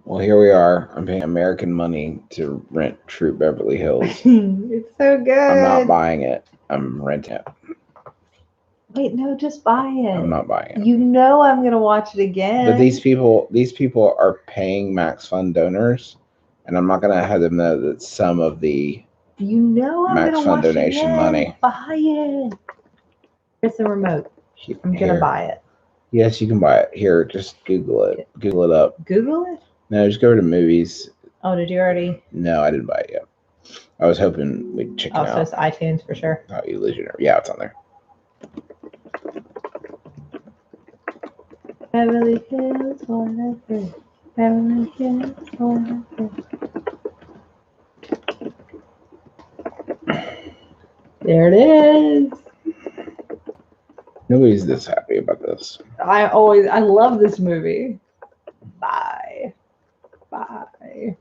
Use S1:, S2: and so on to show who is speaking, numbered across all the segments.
S1: Well, here we are. I'm paying American money to rent True Beverly Hills.
S2: It's so good.
S1: I'm not buying it. I'm renting it.
S2: Wait, no, just buy it.
S1: I'm not buying it.
S2: You know I'm gonna watch it again.
S1: But these people are paying Max Fund donors, and I'm not gonna have them know that some of the
S2: you know I'm
S1: Max
S2: gonna
S1: Fund
S2: watch
S1: donation
S2: it again.
S1: money.
S2: Buy it. Here's the remote. I'm gonna buy it.
S1: Yes, you can buy it. Here, just Google it. Google it up.
S2: Google it?
S1: No, just go to movies.
S2: Oh, did you already?
S1: No, I didn't buy it yet. I was hoping we'd check it out.
S2: Oh, so it's iTunes for sure.
S1: Oh, Illusionary. Yeah, it's on there.
S2: Beverly Hills, whatever. Beverly Hills, whatever. There it is.
S1: Nobody's this happy about this.
S2: I love this movie. Bye. Bye.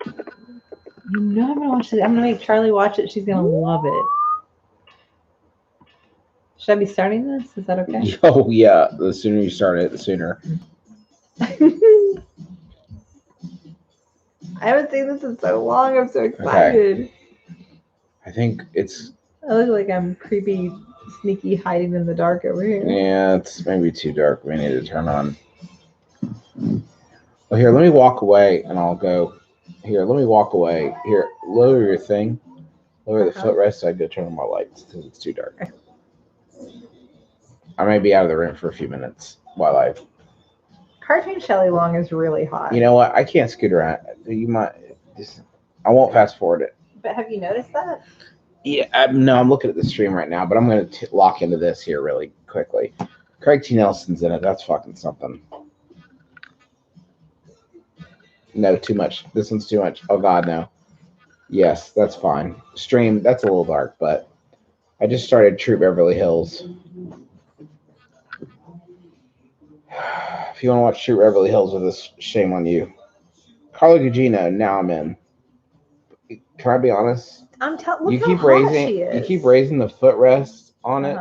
S2: You know I'm gonna watch it. I'm gonna make Charlie watch it. She's gonna love it. Should I be starting this? Is that okay?
S1: Oh yeah, the sooner you start it, the sooner.
S2: I haven't seen this in so long. I'm so excited.
S1: Okay. I think it's.
S2: I look like I'm creepy, sneaky, hiding in the dark over here.
S1: Yeah, it's maybe too dark. We need to turn on. Well, here, let me walk away, and I'll go. Here, let me walk away. Here, lower your thing. Lower the footrest so I go turn on my lights because it's too dark. I may be out of the room for a few minutes while I.
S2: Cartoon Shelley Long is really hot.
S1: You know what? I can't scoot around. You might just. I won't fast forward it.
S2: But have you noticed that?
S1: Yeah, no, I'm looking at the stream right now, but I'm going to lock into this here really quickly. Craig T. Nelson's in it. That's fucking something. No, too much. This one's too much. Oh, God, no. Yes, that's fine. Stream, that's a little dark, but I just started True Beverly Hills. If you want to watch True Beverly Hills with us, shame on you. Carla Gugino, now I'm in. Can I be honest? You keep raising the footrest on it,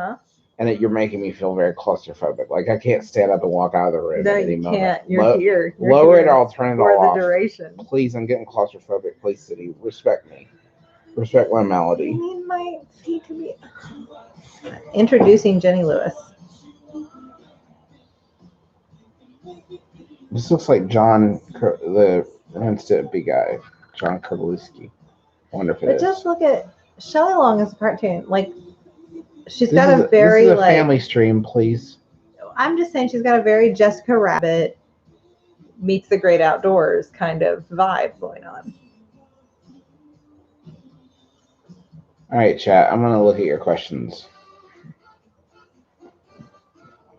S1: and that you're making me feel very claustrophobic. Like I can't stand up and walk out of the room at any moment.
S2: Can't. You're here.
S1: Lower it or I'll turn it all off.
S2: For the duration.
S1: Please, I'm getting claustrophobic. Please, City, respect me. Respect my melody.
S2: I need my feet to be. Introducing Jenny Lewis.
S1: This looks like John, the Mississippi guy, John Kurbalewski. I wonder if it is.
S2: But just look at Shelley Long as a cartoon. Like, she's got a very
S1: this is a family stream, please.
S2: I'm just saying she's got a very Jessica Rabbit meets the great outdoors kind of vibe going on.
S1: All right, chat. I'm gonna look at your questions.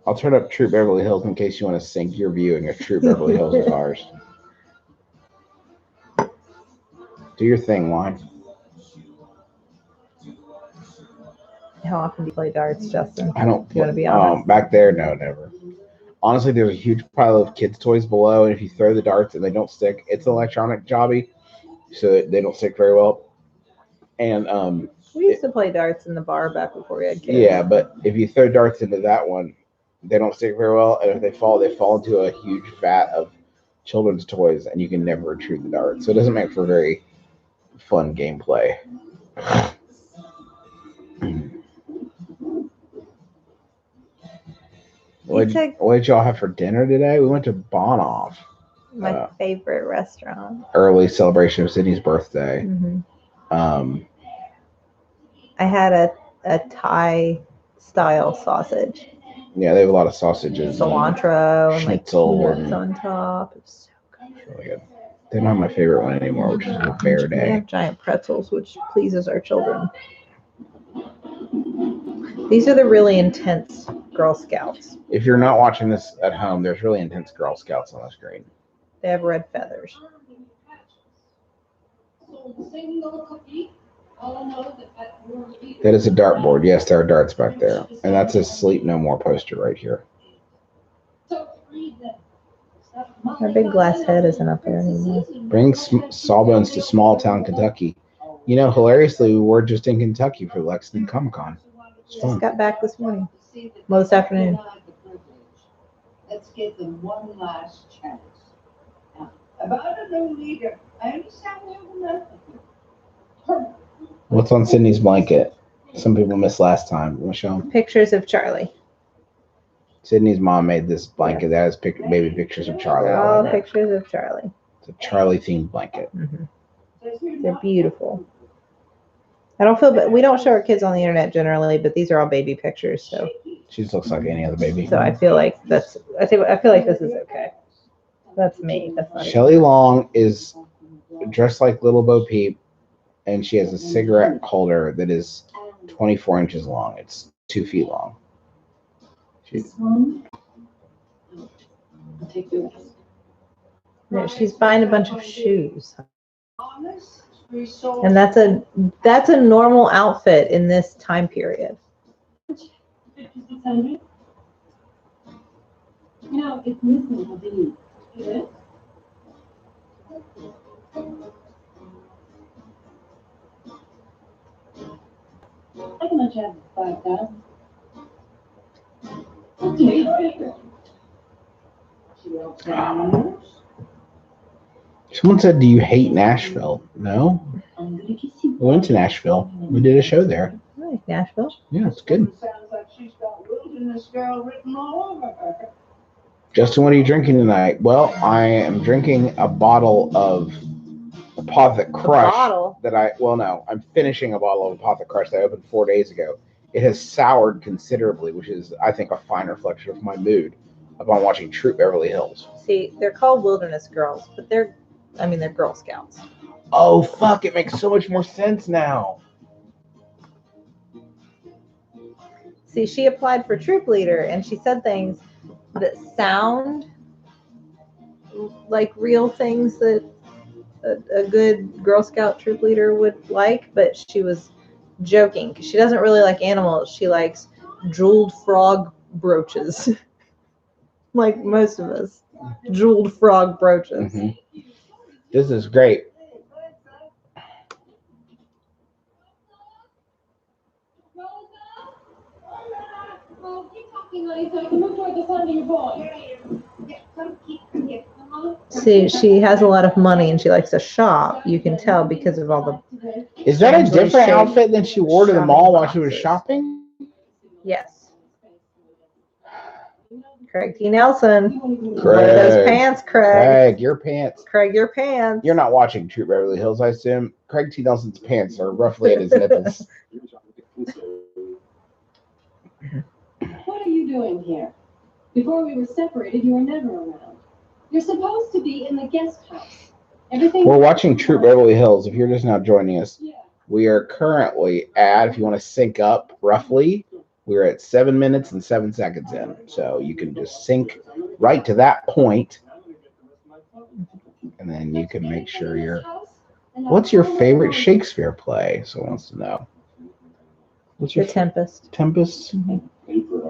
S1: I'll turn up True Beverly Hills in case you want to sync your viewing of True Beverly Hills with ours. Do your thing, Juan.
S2: How often do you play darts, Justin?
S1: I don't.
S2: You want to be honest?
S1: Back there, no, never. Honestly, there's a huge pile of kids' toys below, and if you throw the darts and they don't stick, it's an electronic jobby, so they don't stick very well. And
S2: we used to play darts in the bar back before we had kids.
S1: Yeah, but if you throw darts into that one, they don't stick very well, and if they fall into a huge vat of children's toys, and you can never retrieve the darts. So it doesn't make for very fun gameplay. What did y'all have for dinner today? We went to Bonhoff.
S2: My favorite restaurant.
S1: Early celebration of Sydnee's birthday.
S2: Mm-hmm. I had a Thai style sausage.
S1: Yeah, they have a lot of sausages.
S2: Cilantro and like
S1: schnitzel
S2: peanuts on top. It's so good.
S1: It's really good. They're not my favorite one anymore, which is a Bear Day.
S2: They have giant pretzels, which pleases our children. These are the really intense Girl Scouts.
S1: If you're not watching this at home, there's really intense Girl Scouts on the screen.
S2: They have red feathers.
S1: That is a dartboard. Yes, there are darts back there. And that's a Sleep No More poster right here.
S2: Our big glass head isn't up there anymore.
S1: Bring Sawbones to small town Kentucky. You know, hilariously, we were just in Kentucky for Lexington Comic Con.
S2: Just got back this morning. Well, this afternoon.
S3: Let's give them one last chance.
S1: What's on Sydnee's blanket? Some people missed last time. Want to show them?
S2: Pictures of Charlie.
S1: Sydnee's mom made this blanket that has baby pictures of Charlie.
S2: All pictures of Charlie.
S1: It's a Charlie themed blanket.
S2: Mm-hmm. They're beautiful. I don't feel, but we don't show our kids on the internet generally, but these are all baby pictures, so
S1: she just looks like any other baby.
S2: So I feel like I feel like this is okay. That's me. That's not
S1: Shelley Long is dressed like Little Bo Peep, and she has a cigarette holder that is 24 inches long. It's 2 feet long.
S2: No, she's buying a bunch of shoes. And that's a normal outfit in this time period.
S3: No, it's missing a V. Is it? I can let you have 5,000.
S1: Someone said, "Do you hate Nashville?" No. We went to Nashville. We did a show there.
S2: I like Nashville.
S1: Yeah, it's good. Justin, what are you drinking tonight? Well, I am drinking a bottle of Apothic Crush. I'm finishing a bottle of Apothic Crush that I opened 4 days ago. It has soured considerably, which is, I think, a fine reflection of my mood upon watching Troop Beverly Hills.
S2: See, they're called Wilderness Girls, but they're Girl Scouts.
S1: Oh, fuck, it makes so much more sense now.
S2: See, she applied for troop leader, and she said things that sound like real things that a good Girl Scout troop leader would like, but she was joking because she doesn't really like animals. She likes jeweled frog brooches, like most of us. Jeweled frog brooches.
S1: Mm-hmm. This is great.
S2: See, she has a lot of money and she likes to shop. You can tell because of all the.
S1: Is that a different outfit than she wore to the mall while she was shopping?
S2: Yes. Craig T. Nelson.
S1: Craig.
S2: One of those pants, Craig.
S1: Craig, your pants.
S2: Craig, your pants.
S1: You're not watching Troop Beverly Hills, I assume. Craig T. Nelson's pants are roughly at his nipples.
S3: What are you doing here? Before we were separated, you were never around. You're supposed to be in the guest house.
S1: We're watching Troop Beverly Hills. If you're just now joining us, we are currently at, if you want to sync up roughly, we're at 7 minutes and 7 seconds in. So you can just sync right to that point, and then you can make sure you're. What's your favorite Shakespeare play? Someone wants to know. What's your
S2: The Tempest.
S1: Tempest? Mm-hmm.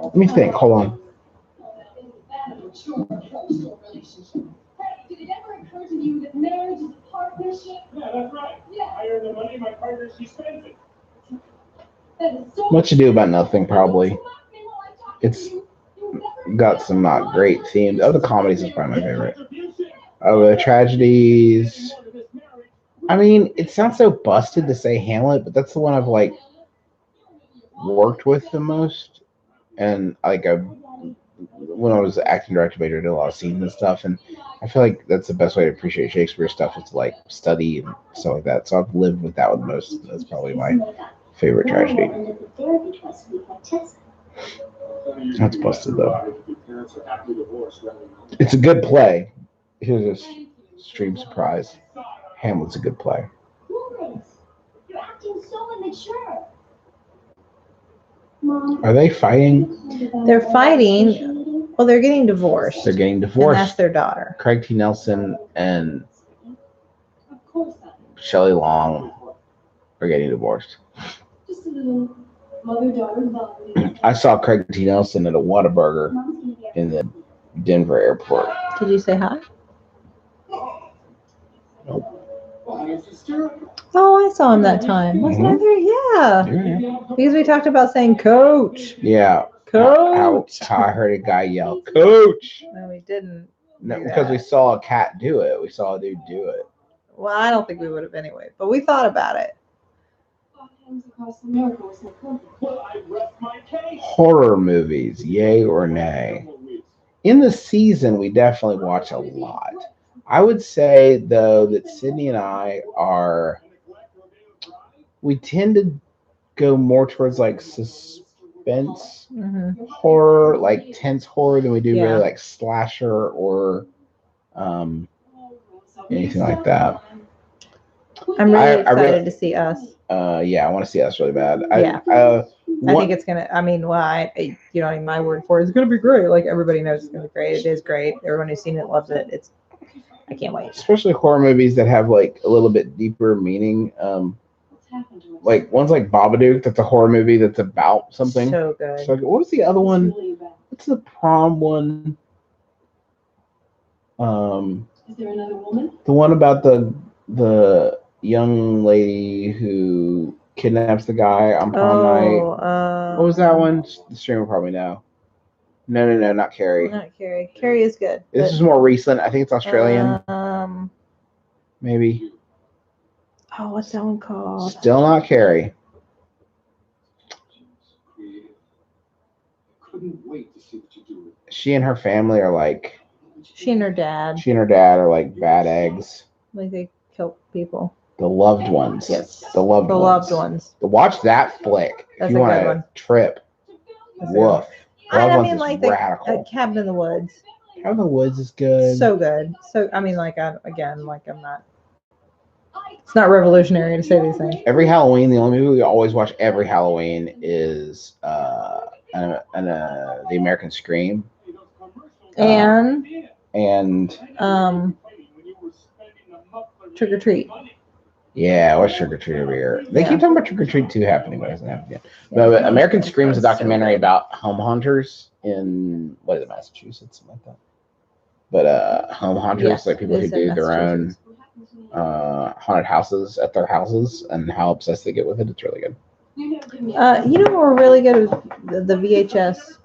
S1: Let me think. Hold on.
S3: Did it ever occur to you that marriage is a partnership? Yeah, that's right. Yeah. I earn the money, my partner, she spends it.
S1: Much Ado About Nothing, probably. It's got some not great themes. Other comedies is probably my favorite. The tragedies. I mean, it sounds so busted to say Hamlet, but that's the one I've like worked with the most. And like when I was acting director major, I did a lot of scenes and stuff, and I feel like that's the best way to appreciate Shakespeare stuff is to like study and stuff like that. So I've lived with that one most. That's probably my favorite tragedy. That's busted though. It's a good play. Here's a stream surprise. Hamlet's a good play.
S3: You're acting so immature.
S1: Are they fighting?
S2: They're fighting. Well, they're getting divorced.
S1: They're getting divorced.
S2: And that's their daughter.
S1: Craig T. Nelson and Shelley Long are getting divorced.
S3: Just a little mother-daughter bond.
S1: I saw Craig T. Nelson at a Whataburger in the Denver airport.
S2: Did you say hi?
S1: Nope.
S2: Oh, I saw him that time. Wasn't I there? Yeah. Because we talked about saying coach.
S1: Yeah.
S2: Coach.
S1: How I heard a guy yell, "Coach."
S2: No, we didn't.
S1: No, because we saw a cat do it. We saw a dude do it.
S2: Well, I don't think we would have anyway, but we thought about it.
S1: Horror movies, yay or nay? In the season, we definitely watch a lot. I would say, though, that Sydnee and I we tend to go more towards like suspense horror, like tense horror, than we do really like slasher or anything like that.
S2: I'm really excited to see Us.
S1: Yeah, I want to see Us really bad.
S2: Yeah. I think it's gonna. I mean, well, you know, my word for it, it's gonna be great. Like everybody knows it's gonna be great. It is great. Everyone who's seen it loves it. I can't wait.
S1: Especially horror movies that have like a little bit deeper meaning. Like one's like Babadook. That's a horror movie that's about something.
S2: So good.
S1: So what was the other one? What's the prom one?
S3: Is there another woman?
S1: The one about the young lady who kidnaps the guy on prom night. What was that one? The streamer probably know. No, not Carrie.
S2: Not Carrie. Carrie is good.
S1: This is more recent. I think it's Australian. Maybe.
S2: Oh, what's that one called?
S1: Still not Carrie.
S3: Couldn't wait to see what you do.
S1: She and her family are like.
S2: She and her dad
S1: are like bad eggs.
S2: Like they kill people.
S1: The loved ones.
S2: Yes.
S1: The loved ones. Watch that flick.
S2: That's
S1: if you want
S2: one.
S1: Trip. Woof.
S2: I mean, like the Cabin in the Woods.
S1: Cabin in the Woods is good.
S2: So good. So I mean, like I'm not. It's not revolutionary to say these things.
S1: Every Halloween, the only movie we always watch every Halloween is the American Scream.
S2: And Trick or Treat.
S1: Yeah, what's Trick or Treat over here? They keep talking about Trick or Treat 2 happening, but it hasn't happened yet. But American Scream is a documentary about home hunters in Massachusetts, something like that. But home hunters, like people who do their own haunted houses at their houses, and how obsessed they get with it. It's really good.
S2: You know what were really good is the VHS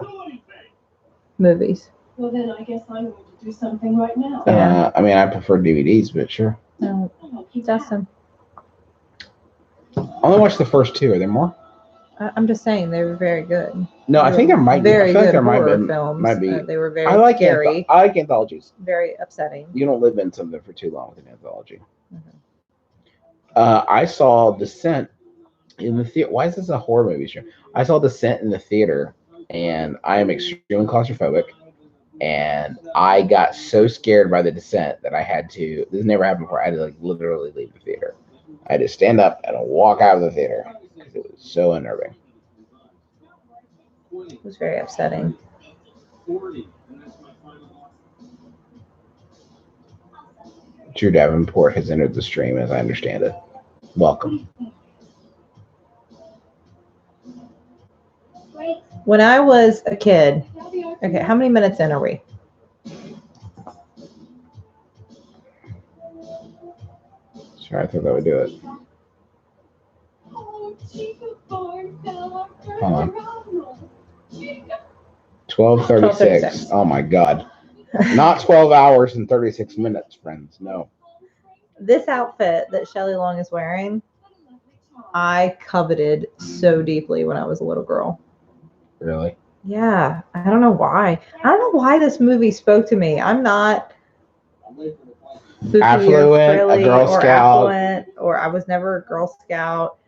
S2: movies.
S3: Well, then I guess I'm going to do something right now.
S1: I mean, I prefer DVDs, but sure.
S2: Justin.
S1: I only watched the first 2. Are there more?
S2: I'm just saying they were very good.
S1: No, I think there might be.
S2: Very good horror
S1: films.
S2: Might be. They were very scary.
S1: I like anthologies.
S2: Very upsetting.
S1: You don't live in something for too long with an anthology. I saw Descent in the theater. Why is this a horror movie show? I saw Descent in the theater, and I am extremely claustrophobic. And I got so scared by the descent that I had to. This never happened before. I had to like literally leave the theater. I had to stand up and walk out of the theater because it was so unnerving.
S2: It was very upsetting.
S1: Drew Davenport has entered the stream, as I understand it. Welcome.
S2: When I was a kid, okay, how many minutes in are we?
S1: Sure, I thought that would do it. Hold on. 12:36. Oh my God. Not 12 hours and 36 minutes, friends. No.
S2: This outfit that Shelley Long is wearing, I coveted so deeply when I was a little girl.
S1: Really?
S2: Yeah. I don't know why. I don't know why this movie spoke to me. I'm not
S1: affluent, a Girl Scout.
S2: Or I was never a Girl Scout.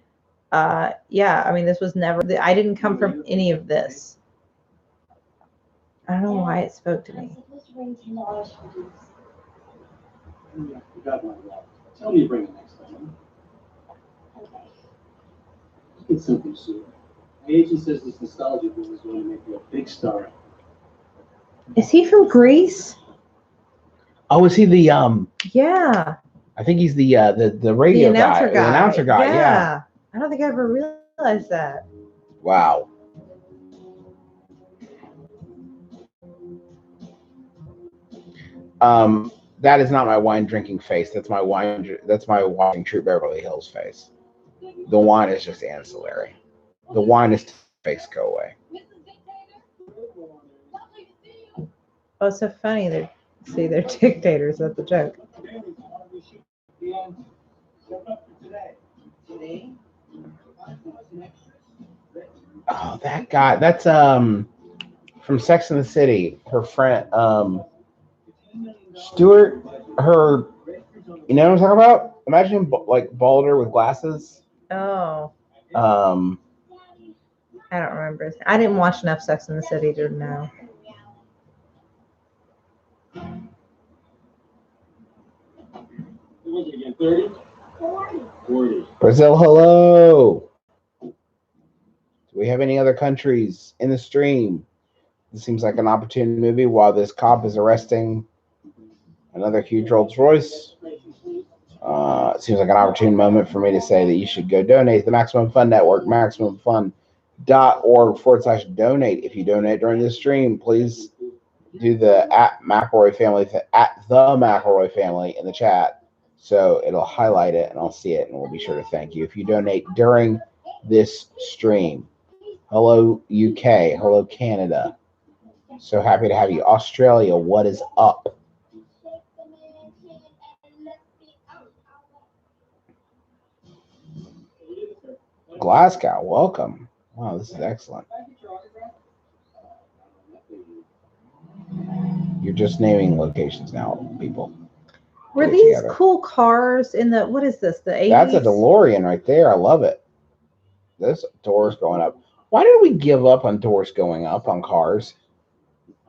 S2: Yeah, I mean, this was never, I didn't come from any of this. I don't know why it spoke to me.
S3: Tell me to bring it next time. Okay. It's simple, Sue. My agent says this nostalgia boom is going to make you a big star.
S2: Is he from Greece?
S1: Oh, is he the
S2: Yeah.
S1: I think he's the radio guy. The announcer guy. Yeah.
S2: I don't think I ever realized that.
S1: Wow. That is not my wine drinking face. That's my watching True Beverly Hills face. The wine is just ancillary. The wine is face go away.
S2: Oh, it's so funny. See, they're dictators. That's the joke.
S1: Oh, that guy. That's from Sex and the City. Her friend, Stuart. Her. You know what I'm talking about? Imagine him like balder with glasses.
S2: Oh.
S1: Um.
S2: I don't remember. I didn't watch enough Sex and the City to know.
S3: What was it again? 30? 40.
S1: Brazil, hello. Do we have any other countries in the stream? This seems like an opportune movie while this cop is arresting another huge Rolls Royce. It seems like an opportune moment for me to say that you should go donate to the Maximum Fun Network, MaximumFun.org/donate. If you donate during this stream, please do the @McElroy family, @the family in the chat. So it'll highlight it and I'll see it and we'll be sure to thank you. If you donate during this stream, hello UK, hello Canada. So happy to have you. Australia, what is up? Glasgow, welcome. Wow, this is excellent. You're just naming locations now, people.
S2: Were these cool cars in the, what is this, the 80s?
S1: That's a DeLorean right there. I love it. This door's going up. Why did we give up on doors going up on cars?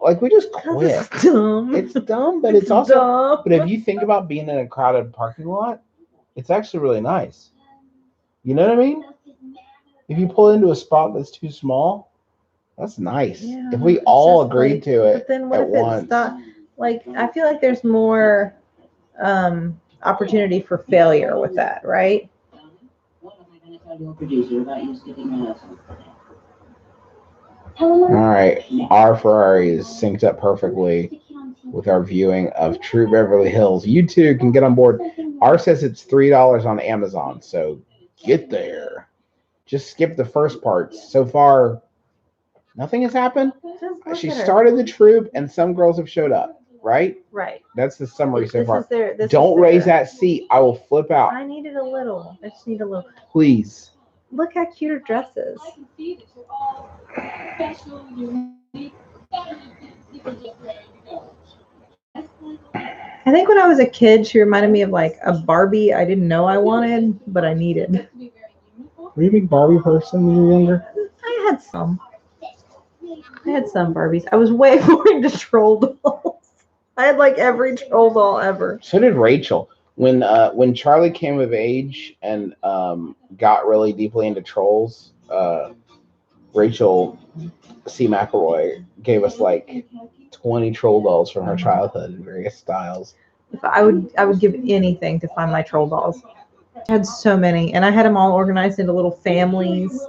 S1: Like, we just quit.
S2: It's dumb.
S1: It's dumb, but it's also dumb. But if you think about being in a crowded parking lot, it's actually really nice. You know what I mean? If you pull into a spot that's too small, that's nice. Yeah, if we all agreed like, to it but then what at if once.
S2: Like, I feel like there's more opportunity for failure with that, right?
S1: All right, our Ferrari is synced up perfectly with our viewing of True Beverly Hills. You too can get on board. Ours says it's $3 on Amazon, so get there. Just skip the first parts. So far, nothing has happened. She started the troop, and some girls have showed up. Right?
S2: Right.
S1: That's the summary so far. Don't raise that seat. I will flip out.
S2: I need it a little. I just need a little.
S1: Please.
S2: Look how cute her dress is.
S3: I can see that you're all special, unique.
S2: I think when I was a kid, she reminded me of like a Barbie I didn't know I wanted, but I needed.
S1: Were you a big Barbie person when you were younger?
S2: I had some. Barbies. I was way more into troll dolls. I had like every troll doll ever.
S1: So did Rachel. When Charlie came of age and got really deeply into trolls, Rachel C. McElroy gave us like 20 troll dolls from her childhood in various styles.
S2: I would give anything to find my troll dolls. I had so many, and I had them all organized into little families,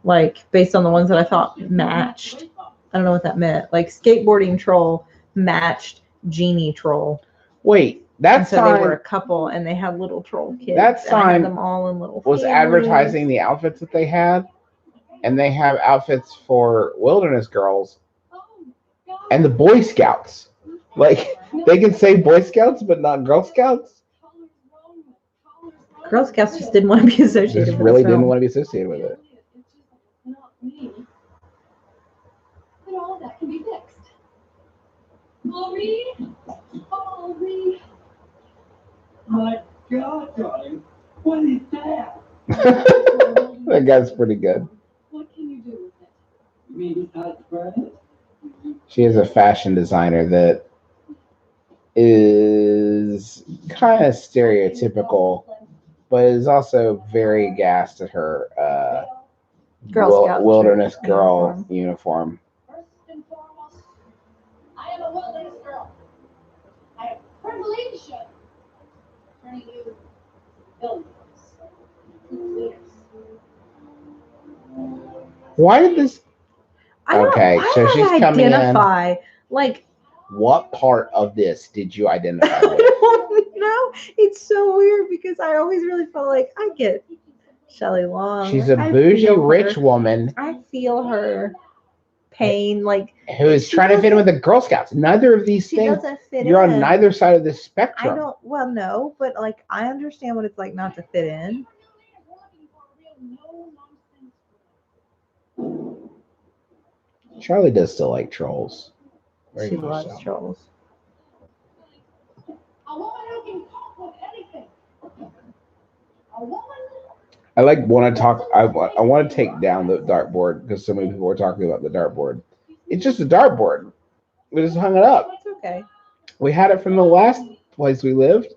S2: like based on the ones that I thought matched. I don't know what that meant. Like skateboarding troll matched genie troll.
S1: Wait, that's
S2: so they were a couple, and they had little troll kids.
S1: That sign
S2: them all in little
S1: was
S2: families.
S1: Advertising the outfits that they had, and they have outfits for Wilderness Girls and the Boy Scouts. Like they can say Boy Scouts, but not Girl Scouts.
S2: Girl Scouts just didn't want to be associated.
S1: Just really didn't want to be associated with it.
S3: But all that can be fixed. Maureen? Maureen. My God, darling. What is that?
S1: That guy's pretty good.
S3: What can you do with it? Maybe not burn it?
S1: She is a fashion designer that is kind of stereotypical, but is also very aghast at her Wilderness Girl uniform.
S3: First and foremost, I am a wilderness girl. I have privilege of turning you villains, leaders.
S1: Why did this? Okay, so she's coming
S2: in. Like,
S1: what part of this did you identify with?
S2: I don't know. It's so weird because I always really felt like I get Shelley Long.
S1: She's a bougie rich woman.
S2: I feel her pain, like
S1: who is trying to fit in with the Girl Scouts. Neither of these things.
S2: Doesn't fit
S1: You're
S2: in.
S1: on neither side of the spectrum.
S2: I don't. Well, no, but like I understand what it's like not to fit in.
S1: Charlie does still like trolls.
S2: She loves trolls.
S1: I want to talk. I want to take down the dartboard because so many people were talking about the dartboard. It's just a dartboard. We just hung it up.
S2: It's okay.
S1: We had it from the last place we lived.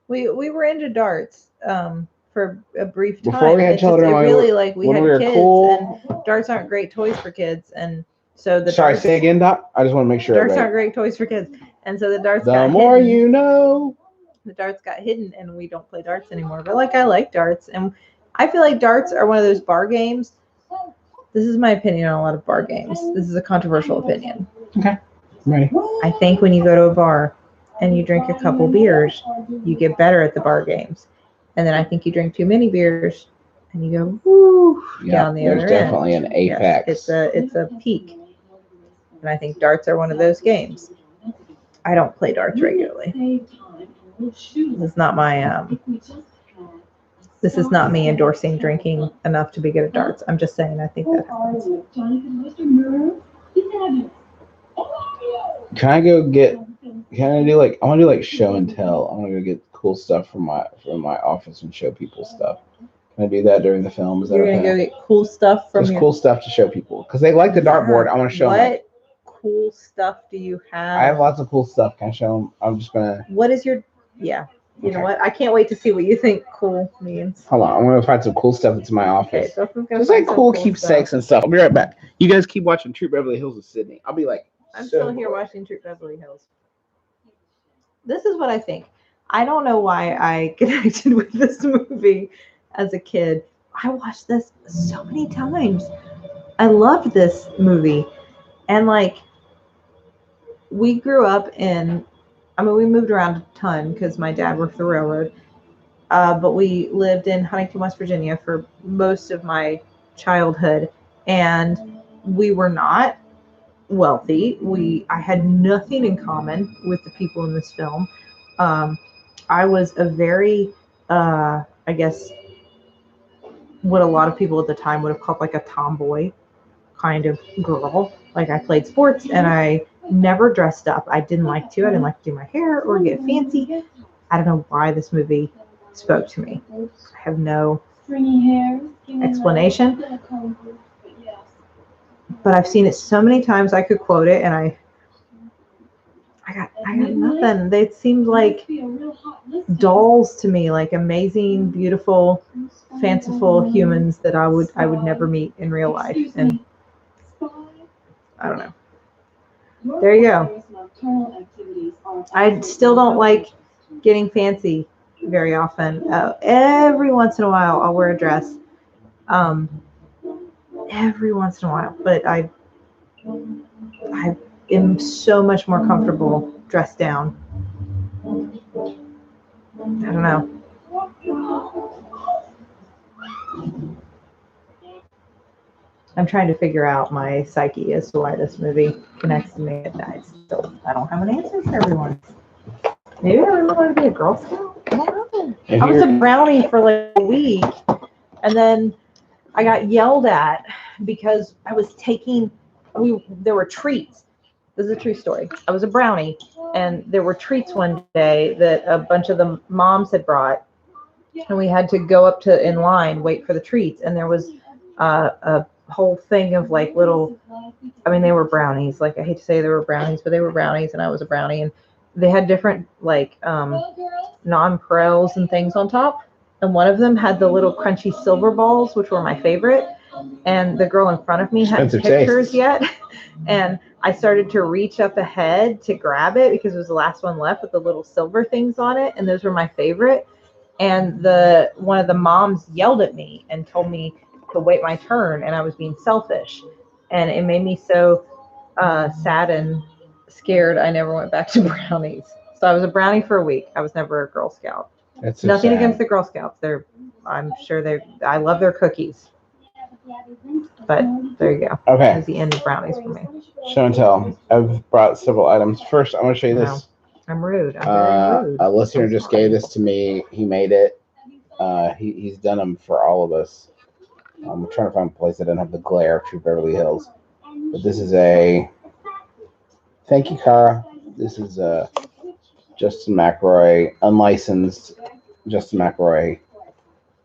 S2: We were into darts for a brief time.
S1: Before we had children,
S2: we had kids, cool. And darts aren't great toys for kids, and so the
S1: Sorry, say again, Doc. I just want to make sure.
S2: Darts aren't great toys for kids, and so the darts.
S1: The more hidden. You know.
S2: The darts got hidden, and we don't play darts anymore. But I like darts, and I feel like darts are one of those bar games. This is my opinion on a lot of bar games. This is a controversial opinion.
S1: Okay, I'm ready.
S2: I think when you go to a bar and you drink a couple beers, you get better at the bar games. And then I think you drink too many beers and you go woo down the other end.
S1: There's definitely an apex.
S2: Yes, it's a peak. And I think darts are one of those games. I don't play darts regularly. This is not my this is not me endorsing drinking enough to be good at darts. I'm just saying I think that happens.
S1: Can I want to do like show and tell. I want to go get cool stuff from my office and show people stuff. Can I do that during the film? Is that
S2: You're gonna go get cool stuff from
S1: cool stuff to show people because they like the dartboard. I want to show them.
S2: What cool stuff do you have?
S1: I have lots of cool stuff. Can I show them? I'm just gonna.
S2: What is your? Yeah. You know what? I can't wait to see what you think cool means.
S1: Hold on. I'm going to find some cool stuff that's in my office.
S2: Okay,
S1: just like cool keepsakes and stuff. I'll be right back. You guys keep watching Troop Beverly Hills with Sydney. I'll be like,
S2: I'm still here watching Troop Beverly Hills. This is what I think. I don't know why I connected with this movie as a kid. I watched this so many times. I loved this movie. And we grew up in... we moved around a ton because my dad worked the railroad. But we lived in Huntington, West Virginia for most of my childhood. And we were not wealthy. I had nothing in common with the people in this film. I was a very, I guess, what a lot of people at the time would have called a tomboy kind of girl. I played sports and I never dressed up. I didn't like to. I didn't like to do my hair or get fancy. I don't know why this movie spoke to me. I have no explanation. But I've seen it so many times I could quote it, and I got nothing. They seemed like dolls to me, like amazing, beautiful, fanciful humans that I would never meet in real life. And I don't know. There you go. I still don't like getting fancy very often. Every once in a while, I'll wear a dress. Every once in a while, but I am so much more comfortable dressed down. I don't know. I'm trying to figure out my psyche as to why this movie connects to me. I don't have an answer for everyone. Maybe I really want to be a Girl Scout. I don't know. I was a brownie for a week, and then I got yelled at because I was there were treats. This is a true story. I was a brownie, and there were treats one day that a bunch of the moms had brought, and we had to go up in line, wait for the treats, and there was a whole thing of little, they were brownies. I hate to say they were brownies, but they were brownies, and I was a brownie, and they had different nonpareils and things on top. And one of them had the little crunchy silver balls, which were my favorite. And the girl in front of me hadn't picked hers yet. And I started to reach up ahead to grab it because it was the last one left with the little silver things on it. And those were my favorite. And one of the moms yelled at me and told me to wait my turn. And I was being selfish. And it made me so sad and scared. I never went back to brownies. So I was a brownie for a week. I was never a Girl Scout.
S1: That's so
S2: nothing
S1: sad.
S2: Against the Girl Scouts. I love their cookies. But there you go.
S1: Okay.
S2: That's the end of brownies for me.
S1: Show and tell. I've brought several items. First, I'm going to show you this.
S2: No, I'm rude. I'm very rude.
S1: A listener just gave this to me. He made it. He's done them for all of us. I'm trying to find a place that doesn't have the glare of true Beverly Hills. But this is a... Thank you, Kara. This is Justin McElroy, unlicensed Justin McElroy.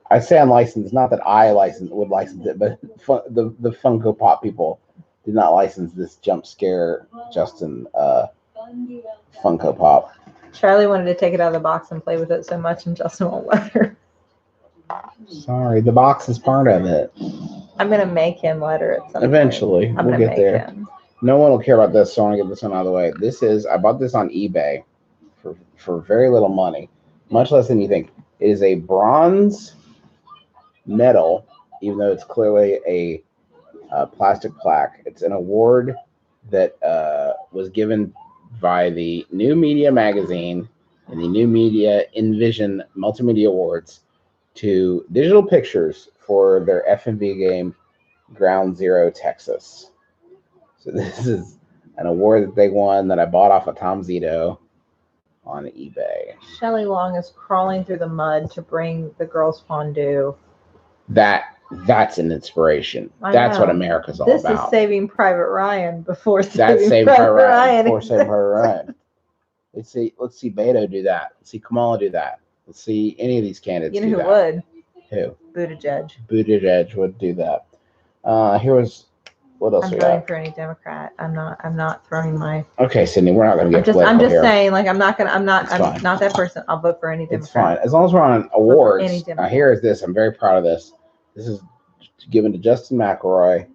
S1: I say unlicensed, not that I would license it, but the Funko Pop people did not license this jump scare Justin Funko Pop.
S2: Charlie wanted to take it out of the box and play with it so much, and Justin won't let her.
S1: Sorry, the box is part of it.
S2: I'm gonna make him let her at some
S1: Eventually,
S2: point.
S1: we'll get there. No one will care about this, so I want to get this one out of the way. I bought this on eBay for very little money, much less than you think. It is a bronze medal, even though it's clearly a plastic plaque. It's an award that was given by the New Media Magazine and the New Media Envision Multimedia Awards to digital pictures for their FMV game Ground Zero Texas. So this is an award that they won that I bought off of Tom Zito on eBay.
S2: Shelley Long is crawling through the mud to bring the girls fondue.
S1: That's an inspiration. That's what America's all about.
S2: This is Saving Private Ryan before Saving Private Ryan.
S1: Before Saving Private Ryan. Let's see Beto do that. Let's see Kamala do that. Let's see any of these candidates do that.
S2: You know who would?
S1: Who?
S2: Buttigieg.
S1: Buttigieg would do that. Here was what else we got?
S2: I'm voting for any Democrat. I'm not throwing my.
S1: Okay, Sydnee, we're not going to get political
S2: I'm just
S1: here.
S2: saying, like, I'm not that person. I'll vote for any Democrat.
S1: It's fine as long as we're on awards. Here is this. I'm very proud of this. This is given to Justin McElroy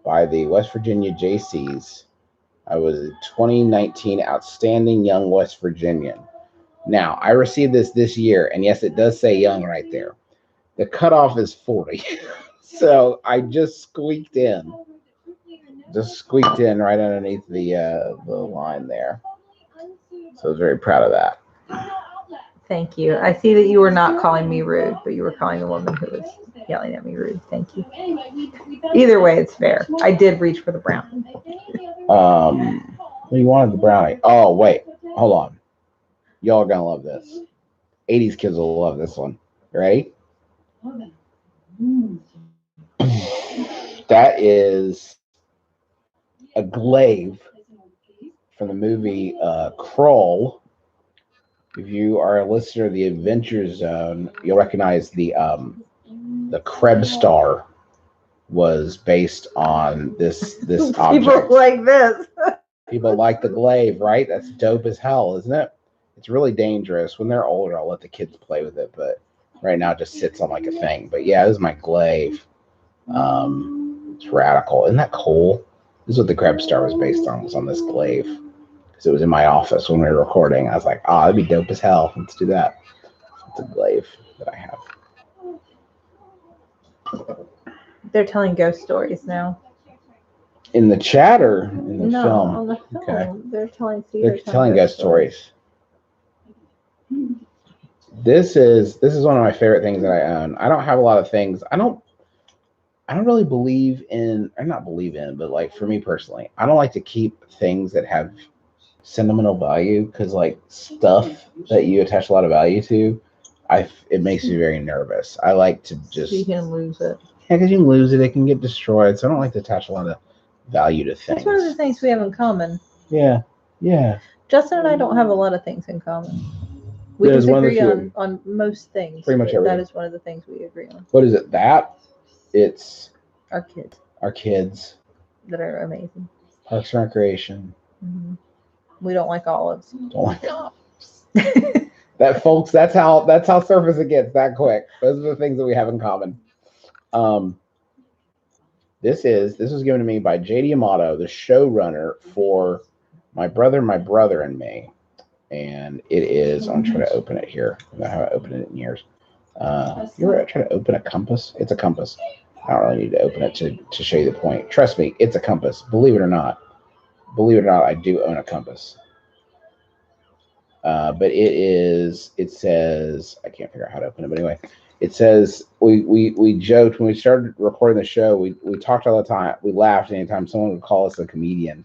S1: by the West Virginia JCs. I was a 2019 Outstanding Young West Virginian. Now, I received this year, and yes, it does say young right there. The cutoff is 40. So I just squeaked in. Right underneath the line there. So I was very proud of that.
S2: Thank you. I see that you were not calling me rude, but you were calling the woman who was yelling at me rude. Thank you. Either way, it's fair. I did reach for the brownie.
S1: You wanted the brownie. Oh, wait. Hold on. Y'all are going to love this. 80s kids will love this one. You ready? That is a glaive from the movie Kroll. If you are a listener of the Adventure Zone, you'll recognize the Krebs star was based on this object.
S2: People like this.
S1: People like the glaive, right? That's dope as hell, isn't it? It's really dangerous. When they're older, I'll let the kids play with it, but right now it just sits on like a thing. But yeah, this is my glaive. It's radical. Isn't that cool? This is what the Krebs star was based on, was on this glaive. Because it was in my office when we were recording. I was like, that'd be dope as hell. Let's do that. It's a glaive that I have.
S2: They're telling ghost stories now.
S1: In the chat or in the film?
S2: On the film.
S1: Okay.
S2: They're telling
S1: ghost stories. This is one of my favorite things that I own. I don't have a lot of things. I don't really believe in, or not believe in, but like for me personally, I don't like to keep things that have sentimental value, because like stuff that you attach a lot of value to, it makes me very nervous. I like to just.
S2: You can lose it.
S1: Yeah, because you can lose it. It can get destroyed. So I don't like to attach a lot of value to things.
S2: That's one of the things we have in common.
S1: Yeah.
S2: Justin and I don't have a lot of things in common. We disagree on most things.
S1: Pretty much everything.
S2: That is one of the things we agree on.
S1: What is it? It's
S2: our kids.
S1: Our kids.
S2: That are amazing.
S1: Parks and Recreation.
S2: Mm-hmm. We don't like olives.
S1: Don't like olives. That, folks, that's how surface it gets that quick. Those are the things that we have in common. This was given to me by J.D. Amato, the showrunner for My Brother, and Me. And it is, I'm trying to open it here. I haven't opened it in years. You ever try to open a compass? It's a compass. I don't really need to open it to show you the point. Trust me, it's a compass. Believe it or not, I do own a compass. But it says, I can't figure out how to open it, but anyway, It says we joked when we started recording the show. We talked all the time. We laughed anytime someone would call us a comedian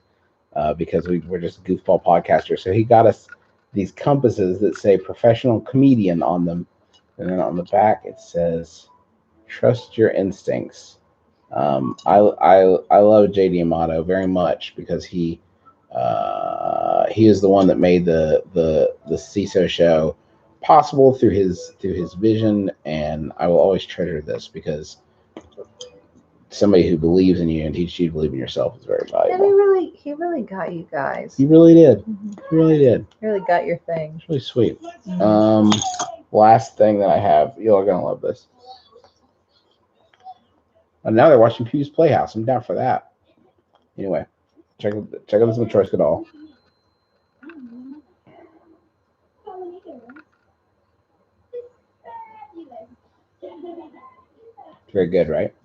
S1: because we're just goofball podcasters. So he got us these compasses that say professional comedian on them, and then on the back it says trust your instincts. I love JD Amato very much because he is the one that made the CISO show possible through his vision, and I will always treasure this because somebody who believes in you and teaches you to believe in yourself is very valuable.
S2: And he really got you guys.
S1: He really did. Mm-hmm. He really did.
S2: He really got your thing.
S1: It's really sweet. Mm-hmm. Last thing that I have, you're gonna love this. And now they're watching Pew's Playhouse. I'm down for that. Anyway, check out this Matryoshka doll. Very good, right?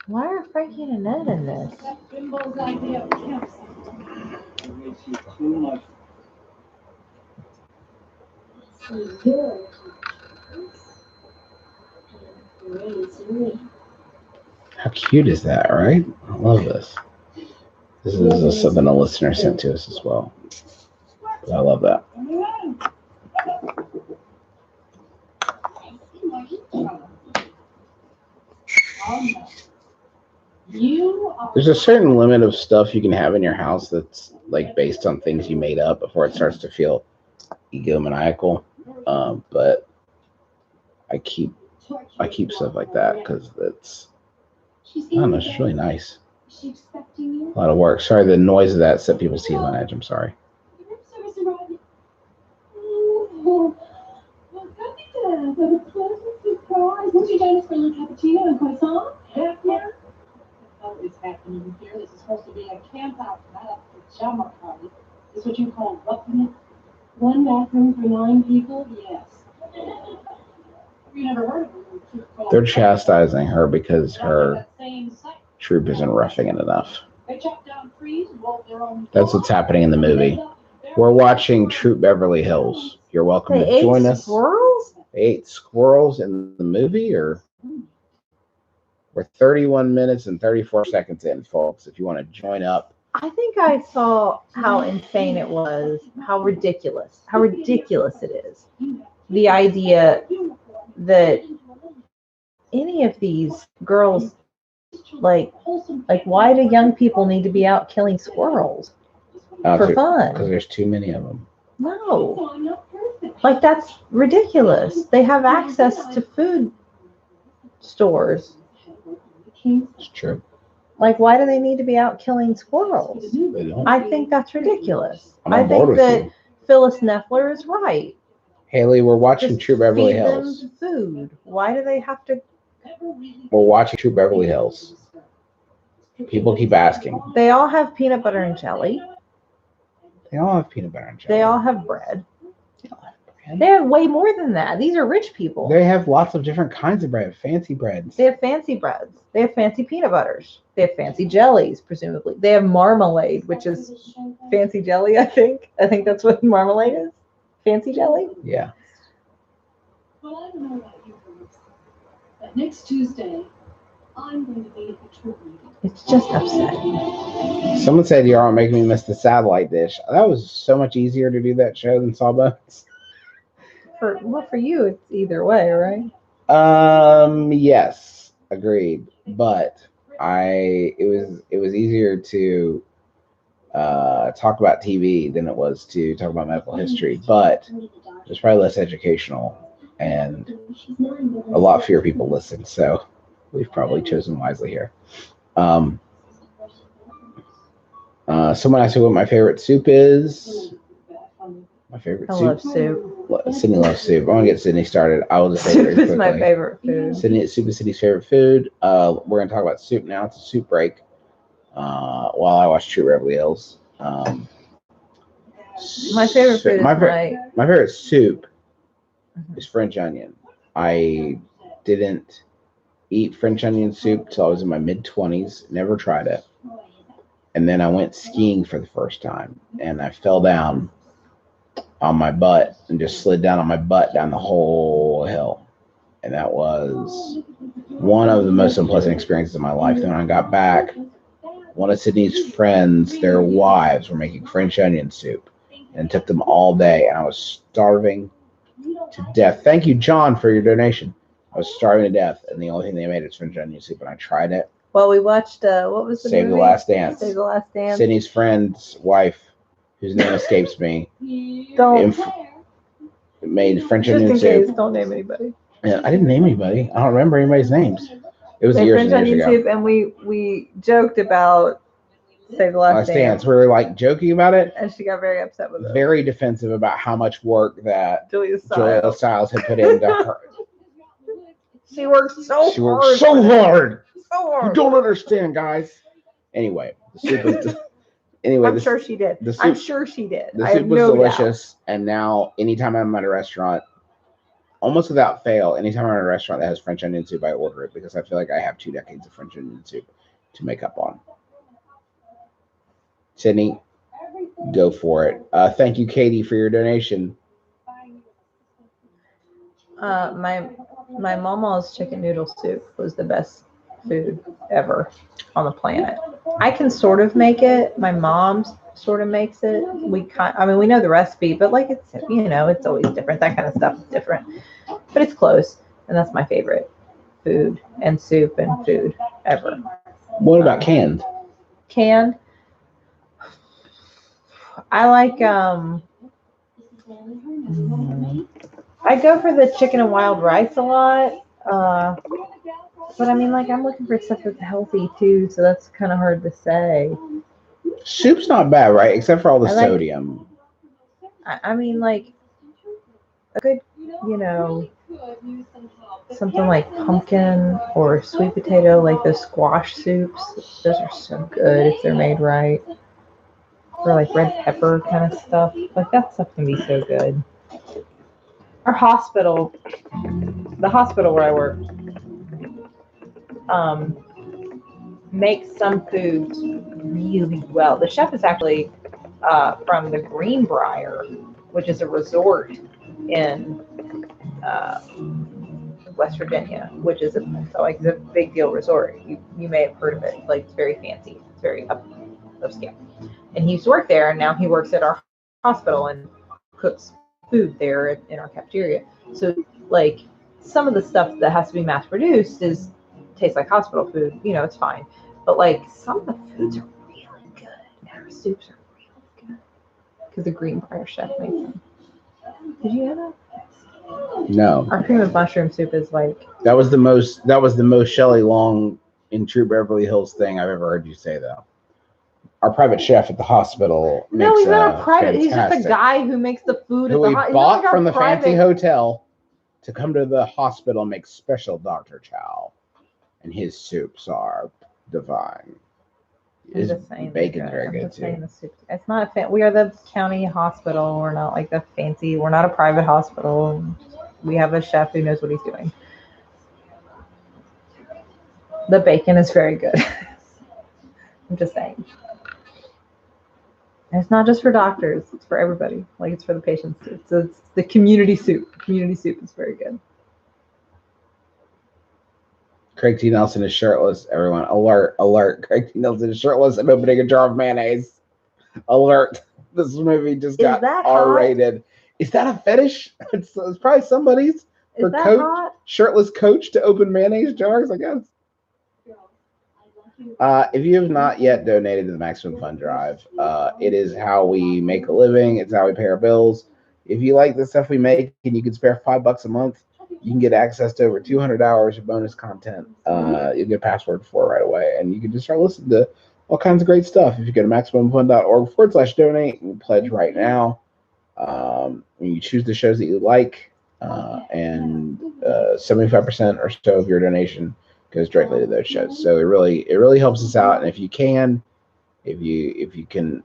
S2: Why are Frankie and Annette in this?
S1: How cute is that, right? I love this. This is something a listener sent to us as well. But I love that. There's a certain limit of stuff you can have in your house that's like based on things you made up before it starts to feel egomaniacal. But I keep stuff like that because it's, I don't know, it's really nice. A lot of work. Sorry, the noise of that set people's teeth on edge. I'm sorry.
S3: Won't you join us for a little cappuccino and croissant? Heck yeah. What is happening here? This is supposed to be a camp out, not a pajama party. Is what you call roughing it? One bathroom for 9 people? Yes. You never heard of it?
S1: They're chastising her because her troop isn't roughing it enough. That's what's happening in the movie. We're watching Troop Beverly Hills. You're welcome to join us.
S2: Squirrels?
S1: They ate squirrels in the movie, or we're 31 minutes and 34 seconds in, folks. If you want to join up.
S2: I think I saw how insane it was, how ridiculous it is. The idea that any of these girls, like why do young people need to be out killing squirrels for fun?
S1: Because there's too many of them.
S2: No. Like, that's ridiculous. They have access to food stores.
S1: It's true.
S2: Like, why do they need to be out killing squirrels?
S1: They don't.
S2: I think that's ridiculous. I think that Phyllis Neffler is right.
S1: Haley, we're watching True Beverly Hills.
S2: Them food. Why do they have to?
S1: We're watching True Beverly Hills. People keep asking.
S2: They all have peanut butter and jelly.
S1: They all have peanut butter and jelly.
S2: They all have bread. They have way more than that. These are rich people.
S1: They have lots of different kinds of bread, fancy breads.
S2: They have fancy breads. They have fancy peanut butters. They have fancy jellies, presumably. They have marmalade, which is fancy jelly, I think. I think that's what marmalade is. Fancy jelly?
S1: Yeah.
S3: Well, I don't know about you, but next Tuesday, I'm going to be at the troop meeting.
S2: It's just upsetting.
S1: Someone said you aren't making me miss the satellite dish. That was so much easier to do that show than Sawbones.
S2: For you, it's either way, right?
S1: Yes, agreed. But it was easier to talk about TV than it was to talk about medical history. But it's probably less educational, and a lot fewer people listen. So we've probably chosen wisely here. Someone asked me what my favorite soup is. My favorite soup.
S2: I love soup.
S1: Sydney loves soup. I want to get Sydney started. I will just say
S2: soup is my favorite food.
S1: Soup is Sydney's favorite food. We're going to talk about soup now. It's a soup break. While I watch True Beverly Hills.
S2: My favorite food
S1: my favorite soup is French onion. I didn't eat French onion soup till I was in my mid-20s. Never tried it. And then I went skiing for the first time, and I fell down on my butt and just slid down on my butt down the whole hill. And that was one of the most unpleasant experiences of my life. Then when I got back, one of Sydnee's friends, their wives, were making French onion soup, and it took them all day, and I was starving to death. Thank you, John, for your donation. I was starving to death, and the only thing they made was French onion soup, and I tried it.
S2: Well, we watched, what was the
S1: Save
S2: movie?
S1: the Last Dance.
S2: Save the Last Dance.
S1: Sydnee's friend's wife, whose name escapes me, made French onion soup.
S2: Just in case, don't name anybody.
S1: Yeah, I didn't name anybody. I don't remember anybody's names. It was years and years ago. Soup,
S2: and we joked about Save the Last Dance.
S1: We were like joking about it,
S2: and she got very upset with it.
S1: Very defensive about how much work that
S2: Julia
S1: Stiles had put into her.
S2: She worked so
S1: hard. You don't understand, guys. Anyway, the soup was.
S2: I'm sure she did. I'm sure she did.
S1: The soup was delicious, and now anytime I'm at a restaurant, almost without fail, anytime I'm at a restaurant that has French onion soup, I order it because I feel like I have 2 decades of French onion soup to make up on. Sydnee, go for it. Thank you, Katie, for your donation.
S2: My mama's chicken noodle soup was the best food ever on the planet. I can sort of make it. My mom sort of makes it. We know the recipe, but like it's it's always different. That kind of stuff is different, but it's close, and that's my favorite food and soup and food ever.
S1: What about canned?
S2: Canned. I like I go for the chicken and wild rice a lot. But I mean, like, I'm looking for stuff that's healthy too, so that's kind of hard to say.
S1: Soup's not bad, right? Except for all the sodium.
S2: I mean, like, a good, something like pumpkin or sweet potato, like those squash soups. Those are so good if they're made right. Or like red pepper kind of stuff. Like, that stuff can be so good. Our hospital, the hospital where I work, makes some foods really well. The chef is actually from the Greenbrier, which is a resort in West Virginia, which is a big deal resort. You may have heard of it. Like, it's very fancy. It's very upscale. And he used to work there, and now he works at our hospital and cooks food there in our cafeteria. So, like, some of the stuff that has to be mass produced tastes like hospital food. It's fine. But like, some of the foods are really good. And our soups are really good because the Greenbrier chef makes them. Did you know that?
S1: No.
S2: Our cream of mushroom soup is like.
S1: That was the most Shelley Long in True Beverly Hills thing I've ever heard you say, though. Our private chef at the hospital makes
S2: No, he's not a private.
S1: Fantastic.
S2: He's just a guy who makes the food.
S1: Who we bought from the fancy hotel to come to the hospital and make special Dr. Chow. And his soups are divine. His bacon's very good too.
S2: It's not we are the county hospital. We're not like the fancy. We're not a private hospital. We have a chef who knows what he's doing. The bacon is very good. I'm just saying. And it's not just for doctors. It's for everybody. Like, it's for the patients. It's the community soup. Community soup is very good.
S1: Craig T. Nelson is shirtless, everyone. Alert, alert. Craig T. Nelson is shirtless and opening a jar of mayonnaise. Alert. This movie just got R-rated. Hot? Is that a fetish? It's probably somebody's.
S2: Is that hot?
S1: Shirtless coach to open mayonnaise jars, I guess. If you have not yet donated to the Maximum Fun Drive, it is how we make a living. It's how we pay our bills. If you like the stuff we make and you can spare $5 a month, you can get access to over 200 hours of bonus content. You'll get a password for it right away, and you can just start listening to all kinds of great stuff. If you go to MaximumFun.org/donate and pledge right now, you choose the shows that you like, and 75% or so of your donation goes directly to those shows. So it really helps us out. And if you can do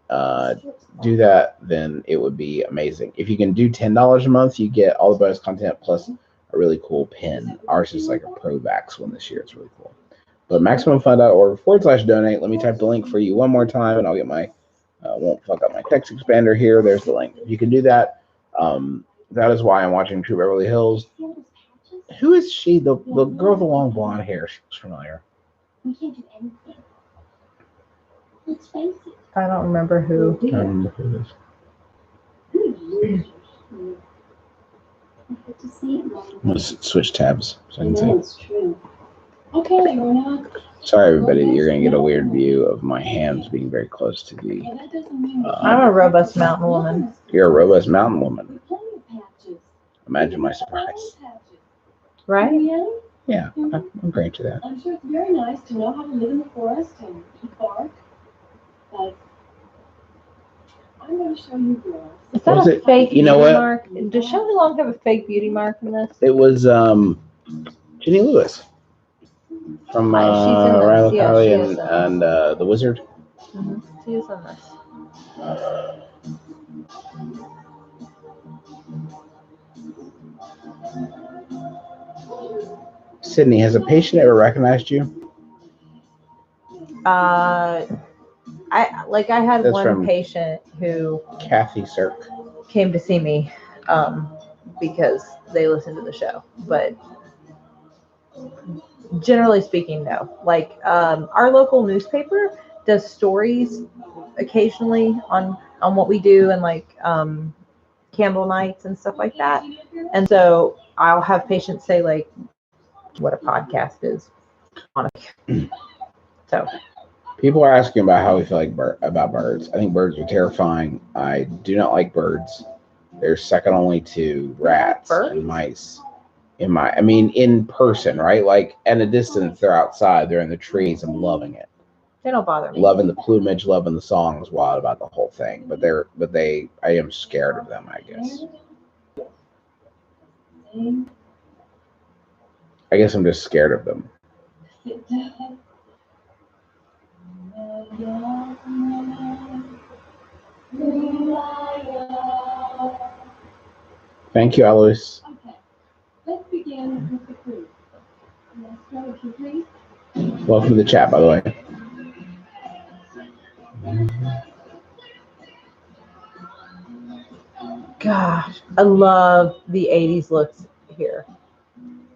S1: that, then it would be amazing. If you can do $10 a month, you get all the bonus content plus a a really cool pin. Ours is like a Pro Vax one this year. It's really cool. But MaximumFun.org/donate. Let me type the link for you one more time, and I'll get my won't fuck up my text expander here. There's the link. You can do that. That is why I'm watching True Beverly Hills. Who is she? The girl with the long blonde hair. She looks familiar.
S3: We can't do anything. Let's face it.
S2: I don't remember who.
S1: I don't remember who it is. I'm going to switch tabs so I can see.
S3: It's true. Okay, we're not.
S1: Sorry, everybody. You're going to get a weird view of my hands being very close to the.
S2: I'm a robust mountain woman.
S1: You're a robust mountain woman. Imagine my surprise.
S2: Right?
S1: Yeah, I'm great to that.
S3: I'm sure it's very nice to know how to live in the forest and eat bark, but I'm going to show you girls.
S2: Is that a fake beauty mark? Does Shelley Long have a fake beauty mark in this?
S1: It was Ginny Lewis from Riley Kiley and The Wizard.
S2: Mm-hmm. She is on this.
S1: Sydney, has a patient ever recognized you?
S2: I had one patient who
S1: Kathy Cirque
S2: came to see me because they listened to the show, but generally speaking, no. Like our local newspaper does stories occasionally on what we do and like candle nights and stuff like that, and so I'll have patients say like what a podcast is. So
S1: people are asking about how we feel like about birds. I think birds are terrifying. I do not like birds. They're second only to rats and mice. In person, right? Like at a distance, they're outside, they're in the trees. I'm loving it.
S2: They don't bother me.
S1: Loving the plumage, loving the songs, wild about the whole thing. But I am scared of them, I guess. I guess I'm just scared of them. Thank you, Alois.
S3: Okay, let's begin with the crew. Let's start with you, please.
S1: Welcome to the chat, by the way.
S2: Gosh, I love the 80s looks here.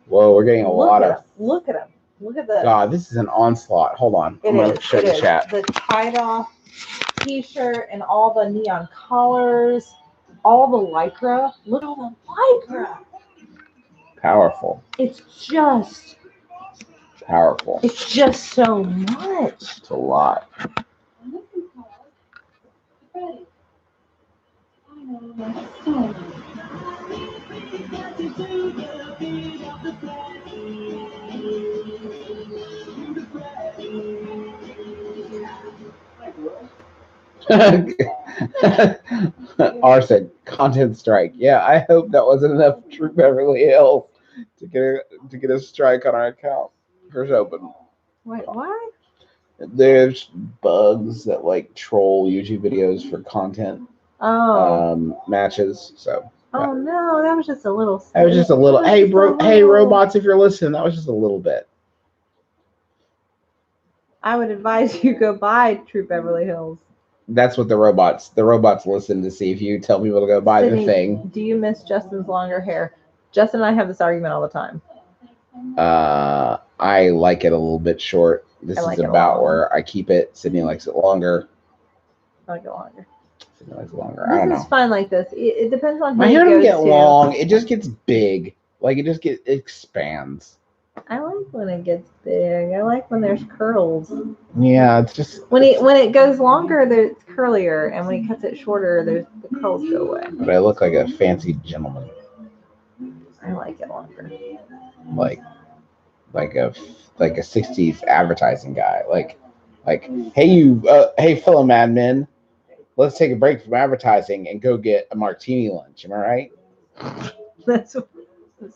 S1: Whoa, we're getting a lot of.
S2: Look at them. Look at this.
S1: God, this is an onslaught. Hold on. I'm going to show the chat.
S2: The tied-off t-shirt and all the neon colors, all the lycra. Look at all the lycra.
S1: Powerful.
S2: It's just
S1: powerful.
S2: It's just so much.
S1: It's a lot. R said content strike. Yeah, I hope that wasn't enough True Beverly Hills to get a strike on our account. Here's open.
S2: Wait, what?
S1: There's bugs that like troll YouTube videos for content matches. So.
S2: Oh no, that was just a little.
S1: That was just a little. Hey, hey, robots, if you're listening, that was just a little bit.
S2: I would advise you go buy True Beverly Hills.
S1: That's what the robots listen to see if you tell people to go buy the thing.
S2: Do you miss Justin's longer hair? Justin and I have this argument all the time.
S1: I like it a little bit short. This is about where I keep it. Sydney likes it longer.
S2: I like it longer.
S1: Sydney likes it longer. I don't know.
S2: This is fine like this. It depends on who
S1: my hair doesn't get long. It just gets big. Like it expands.
S2: I like when it gets big. I like when there's curls.
S1: Yeah, it's just
S2: when it goes longer, it's curlier, and when he cuts it shorter, the curls go away.
S1: But I look like a fancy gentleman.
S2: I like it longer.
S1: Like a 60s advertising guy. Like hey fellow madmen, let's take a break from advertising and go get a martini lunch. Am I right?
S2: That's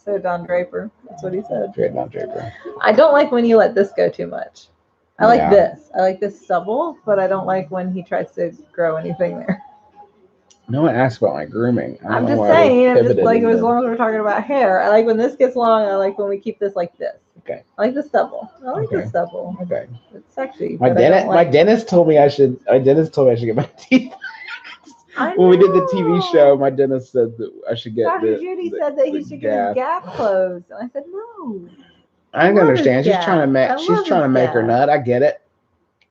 S2: so Don Draper. That's what he said.
S1: Great Don Draper.
S2: I don't like when you let this go too much. I like this. I like this stubble, but I don't like when he tries to grow anything there.
S1: No one asked about my grooming.
S2: I'm just saying. I'm just like as long as we're talking about hair. I like when this gets long. I like when we keep this like this.
S1: Okay.
S2: I like the stubble. I like the stubble.
S1: Okay.
S2: It's sexy.
S1: My dentist told me I should. My dentist told me I should get my teeth. When we did the TV show, my dentist said that I should get.
S2: Dr. Judy said that he should get his gap closed, and I said no.
S1: I can understand. She's trying to make. She's trying to make her nut. I get it.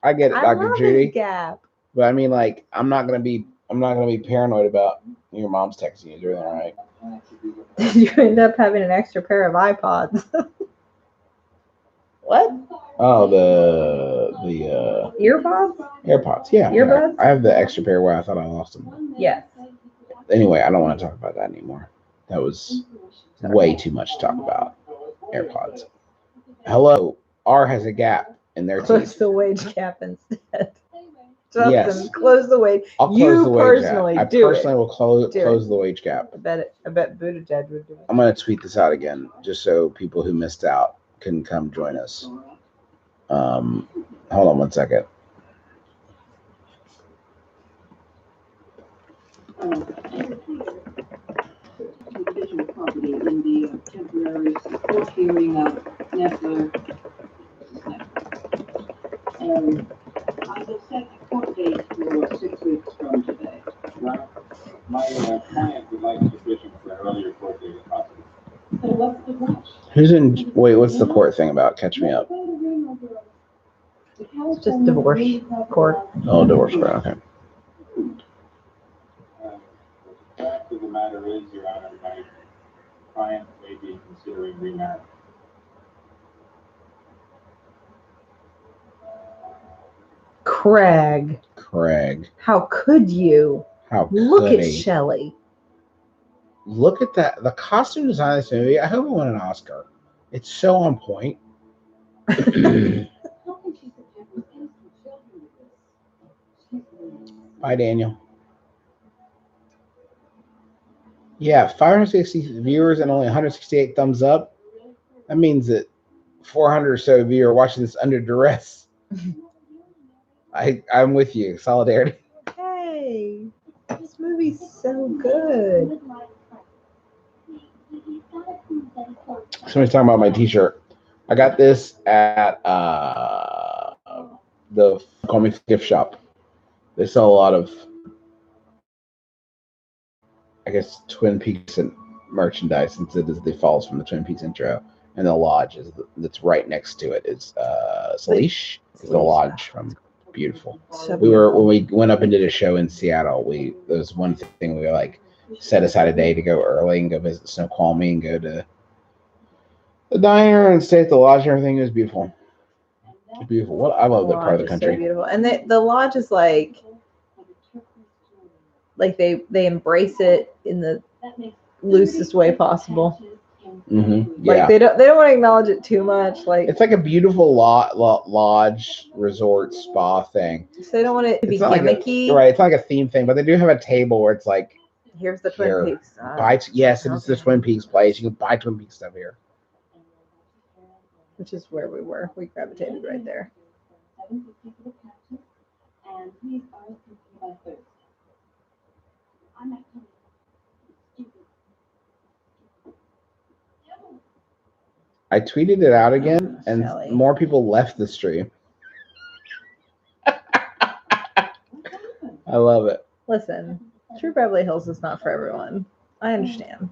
S1: I get it, Dr. Judy.
S2: Gap.
S1: But I mean, like, I'm not gonna be paranoid about your mom's texting you. Doing all right.
S2: You end up having an extra pair of iPods. What?
S1: Oh, the
S2: earpods.
S1: AirPods, yeah.
S2: Earbuds.
S1: I have the extra pair where I thought I lost them.
S2: Yes.
S1: Anyway, I don't want to talk about that anymore. That was way too much to talk about. AirPods. Hello, R has a gap in their teeth.
S2: Close the wage gap instead. Justin, close the wage.
S1: I'll close the wage gap. I personally will close the wage gap.
S2: I bet Buttigieg would do it.
S1: I'm going to tweet this out again, just so people who missed out can come join us. Hold on one second.
S3: Division of property in the temporary support hearing of Nestler. And I will set a court date for 6 weeks from today.
S4: Well, my client would like to petition for an earlier court date if possible.
S3: So what's the rush?
S1: Wait, what's the court thing about? Catch me up.
S2: It's just divorce court.
S1: Oh, divorce court, okay.
S4: The fact of the matter is, Your Honor, my client may be considering remarriage.
S2: Craig. How could you? Look at Shelley.
S1: Look at that. The costume design of this movie, I hope it won an Oscar. It's so on point. Bye, Daniel. Yeah, 560 viewers and only 168 thumbs up. That means that 400 or so of you are watching this under duress. I'm with you. Solidarity.
S2: Hey, this movie's so good.
S1: Somebody's talking about my t-shirt. I got this at the Call Me gift shop. They sell a lot of, I guess, Twin Peaks and merchandise, since it is the falls from the Twin Peaks intro, and the lodge that's right next to it is Salish. Is the lodge from beautiful.
S2: So
S1: When we went up and did a show in Seattle, there was one thing we were like set aside a day to go early and go visit Snoqualmie and go to the diner and stay at the lodge and everything. It was beautiful. Beautiful. Well, I love that part of the country.
S2: So beautiful, and the lodge is like they embrace it in the loosest way possible.
S1: Mm-hmm.
S2: Like they don't want to acknowledge it too much. Like
S1: it's like a beautiful lodge resort spa thing.
S2: So they don't want it to be gimmicky.
S1: Right. It's not like a theme thing, but they do have a table where it's like,
S2: here's the Twin Peaks.
S1: Yes, it's the Twin Peaks place. You can buy Twin Peaks stuff here.
S2: Which is where we were. We gravitated right there.
S1: I tweeted it out again, and more people left the stream. I love it.
S2: Listen, True Beverly Hills is not for everyone. I understand.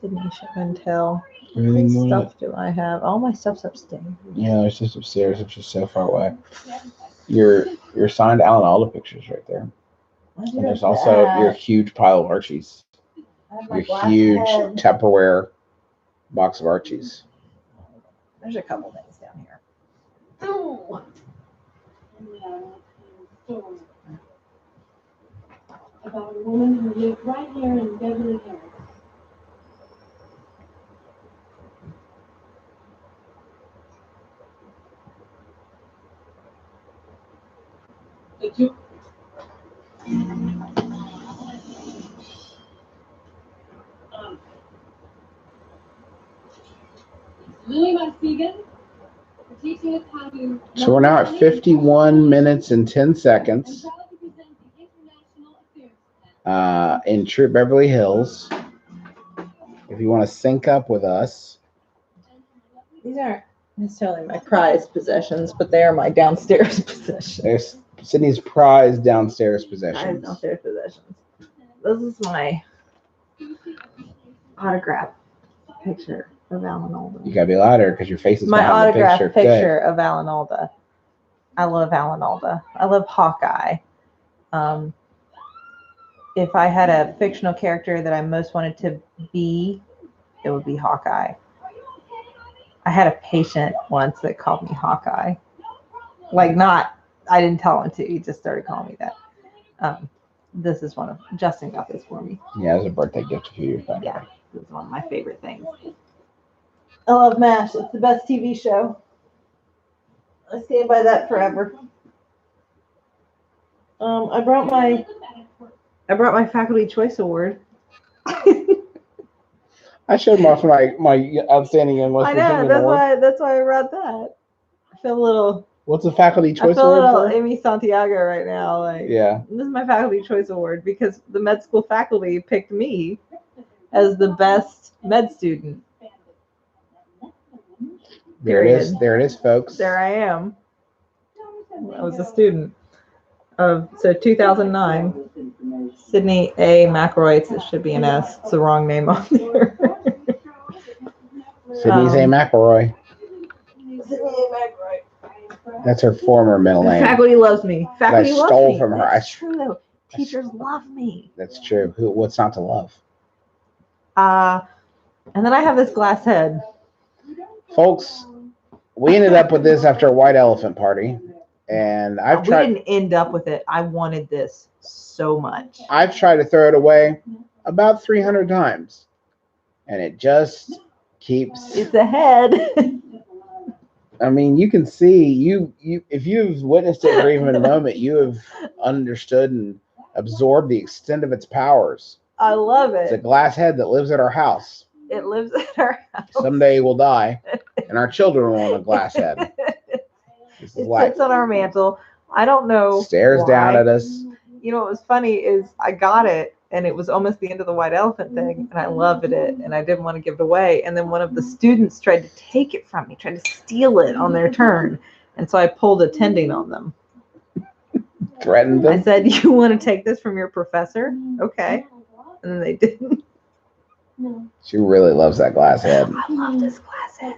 S2: Sydnee should tell. What stuff do I have? All my stuff's upstairs.
S1: Yeah, it's just upstairs. It's just so far away. Your signed Alan Alda pictures right there. And there's also your huge pile of Archies. Your huge Tupperware box of Archies.
S2: There's a couple things down here.
S3: About a woman who lived right here in Beverly Hills. Michigan. For teaching us how to.
S1: So we're now at 51 minutes and 10 seconds. In true Beverly Hills. If you want to sync up with us.
S2: These aren't necessarily my prized possessions, but they are my downstairs possessions.
S1: There's Sydnee's prized downstairs possessions.
S2: Downstairs possessions. This is my autograph picture of Alan Alda.
S1: You gotta be louder because your face is
S2: my
S1: behind the
S2: autograph picture of Alan Alda. I love Alan Alda. I love Hawkeye. If I had a fictional character that I most wanted to be, it would be Hawkeye. I had a patient once that called me Hawkeye. Like, I didn't tell him to. He just started calling me that. This is Justin got this for me.
S1: Yeah, it was a birthday gift a few years back.
S2: Yeah, this is one of my favorite things. I love MASH. It's the best TV show. I stand by that forever. I brought my Faculty Choice Award.
S1: I showed off my outstanding and most.
S2: I know, that's why I brought that. I feel a little.
S1: What's the Faculty Choice Award?
S2: I feel a little Amy Santiago right now. Like,
S1: yeah.
S2: This is my Faculty Choice Award because the med school faculty picked me as the best med student.
S1: There it is. There it is, folks.
S2: There I am. I was a student of 2009. Sydnee A. McElroy. It should be an S. It's the wrong name on there.
S1: Sydnee's A. McElroy.
S2: Sydnee A. McElroy.
S1: That's her former middle name.
S2: Faculty loves me. Faculty loves me.
S1: I stole from her.
S2: That's true though. Teachers love me.
S1: That's true. What's not to love?
S2: And then I have this glass head.
S1: Folks, we ended up with this after a white elephant party. And we
S2: didn't end up with it. I wanted this so much.
S1: I've tried to throw it away about 300 times. And it just keeps.
S2: It's a head.
S1: I mean, you can see you if you've witnessed it for even a moment, you have understood and absorbed the extent of its powers.
S2: I love it.
S1: It's a glass head that lives at our house.
S2: It lives at our house.
S1: Someday we'll die, and our children will own a glass head.
S2: It sits on our mantle. I don't know.
S1: Stares down at us.
S2: You know what was funny is I got it, and it was almost the end of the white elephant thing, and I loved it, and I didn't want to give it away. And then one of the students tried to take it from me, tried to steal it on their turn, and so I pulled attending on them.
S1: Threatened them?
S2: I said, "You want to take this from your professor? Okay." And then they didn't.
S1: She really loves that glass head.
S2: I love this glass head.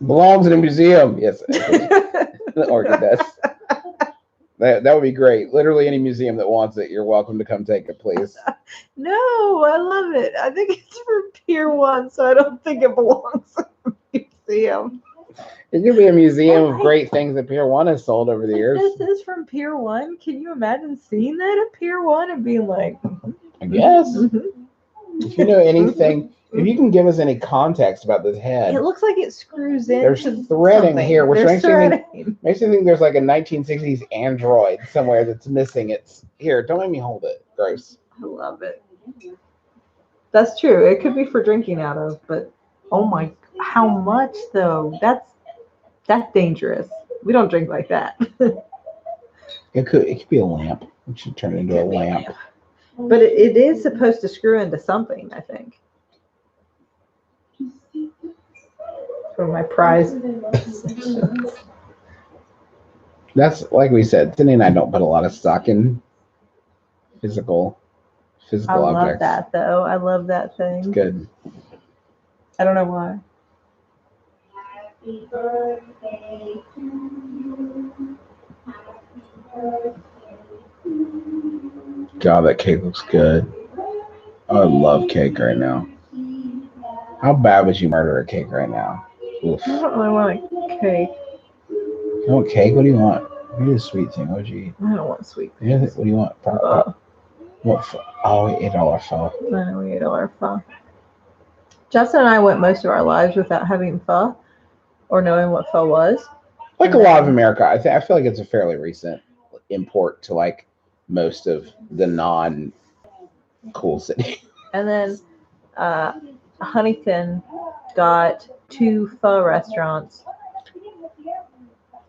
S1: Belongs in a museum. Yes. Orchid does. That would be great. Literally any museum that wants it, you're welcome to come take it, please.
S2: No, I love it. I think it's from Pier 1, so I don't think it belongs in a museum.
S1: It could be a museum of great things that Pier 1 has sold over the years.
S2: This is from Pier 1? Can you imagine seeing that at Pier 1 and being like...
S1: I guess. If you know anything, if you can give us any context about this head.
S2: It looks like it screws in.
S1: There's threading
S2: something.
S1: here, which makes me think there's like a 1960s Android somewhere that's missing. It's here. Don't make me hold it. Gross.
S2: I love it. That's true. It could be for drinking out of, but oh my, how much though? That's dangerous. We don't drink like that.
S1: It could be a lamp. We should turn it into a lamp.
S2: But it is supposed to screw into something, I think. For my prize.
S1: That's like we said, Sydnee and I don't put a lot of stock in physical objects. I
S2: love that though. I love that thing.
S1: It's good.
S2: I don't know why.
S3: Happy birthday to you. Happy birthday to you.
S1: God, that cake looks good. I love cake right now. How bad would you murder a cake right now? Oof.
S2: I don't really want a cake.
S1: You want cake? What do you want? You need a sweet thing. What would you eat?
S2: I don't want sweet.
S1: Yeah, what do you want? What pho? Oh, $8 pho.
S2: I know, we ate all our pho. Justin and I went most of our lives without having pho or knowing what pho was.
S1: Like a lot of America, I feel like it's a fairly recent import to like most of the non-cool city.
S2: And then Huntington got 2 pho restaurants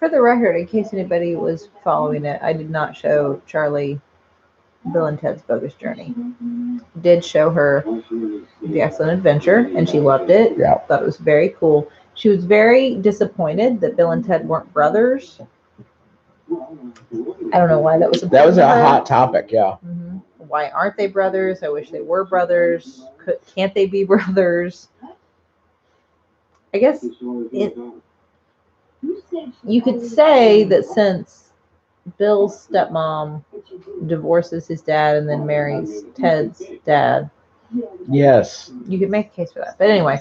S2: For the record, in case anybody was following it, I did not show Charlie Bill and Ted's Bogus Journey. Did show her The Excellent Adventure, and she loved it.
S1: Yeah.
S2: Thought it was very cool. She was very disappointed that Bill and Ted weren't brothers. I don't know why that was.
S1: That was a hot topic. Yeah.
S2: Mm-hmm. Why aren't they brothers? I wish they were brothers. Can't they be brothers? I guess you could say that since Bill's stepmom divorces his dad and then marries Ted's dad.
S1: Yes.
S2: You could make a case for that. But anyway,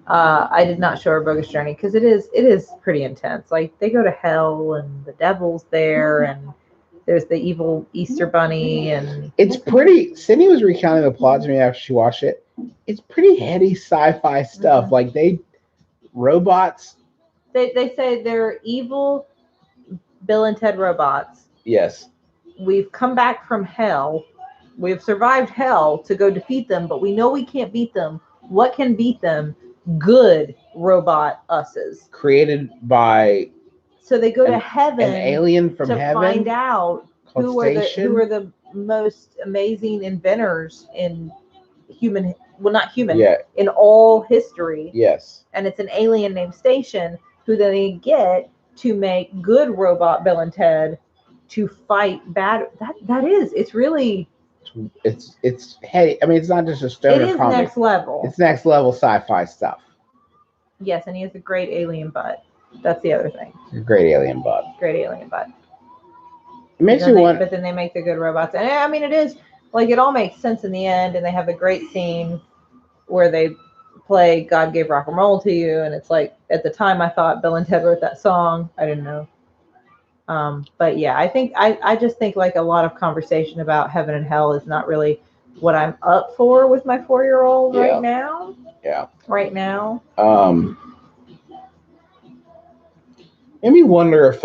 S2: I did not show her Bogus Journey because it is pretty intense. Like, they go to hell and the devil's there and there's the evil Easter bunny and
S1: it's pretty. Sydnee was recounting the plot to me after she watched it. It's pretty heady sci-fi stuff.
S2: Mm-hmm.
S1: Like robots.
S2: They say they're evil Bill and Ted robots.
S1: Yes.
S2: We've come back from hell. We've survived hell to go defeat them, but we know we can't beat them. What can beat them? Good robot us's.
S1: Created by.
S2: So they go to heaven.
S1: An alien from heaven.
S2: To find out who are the most amazing inventors in human. Well, not human.
S1: Yeah.
S2: In all history.
S1: Yes.
S2: And it's an alien named Station who they get to make good robot Bill and Ted to fight bad. It's really.
S1: It's heady. I mean, it's not just a stoner
S2: It is
S1: comic.
S2: next level.
S1: It's next level sci-fi stuff.
S2: Yes, and he has a great alien butt. That's the other thing.
S1: Great alien butt.
S2: Great alien butt.
S1: It makes me want.
S2: But then they make the good robots, and I mean, it is like it all makes sense in the end. And they have a great scene where they play "God Gave Rock and Roll to You," and it's like at the time I thought Bill and Ted wrote that song. I didn't know. But yeah, I think I just think like a lot of conversation about heaven and hell is not really what I'm up for with my 4-year-old right now.
S1: Yeah.
S2: Right now.
S1: Made me wonder if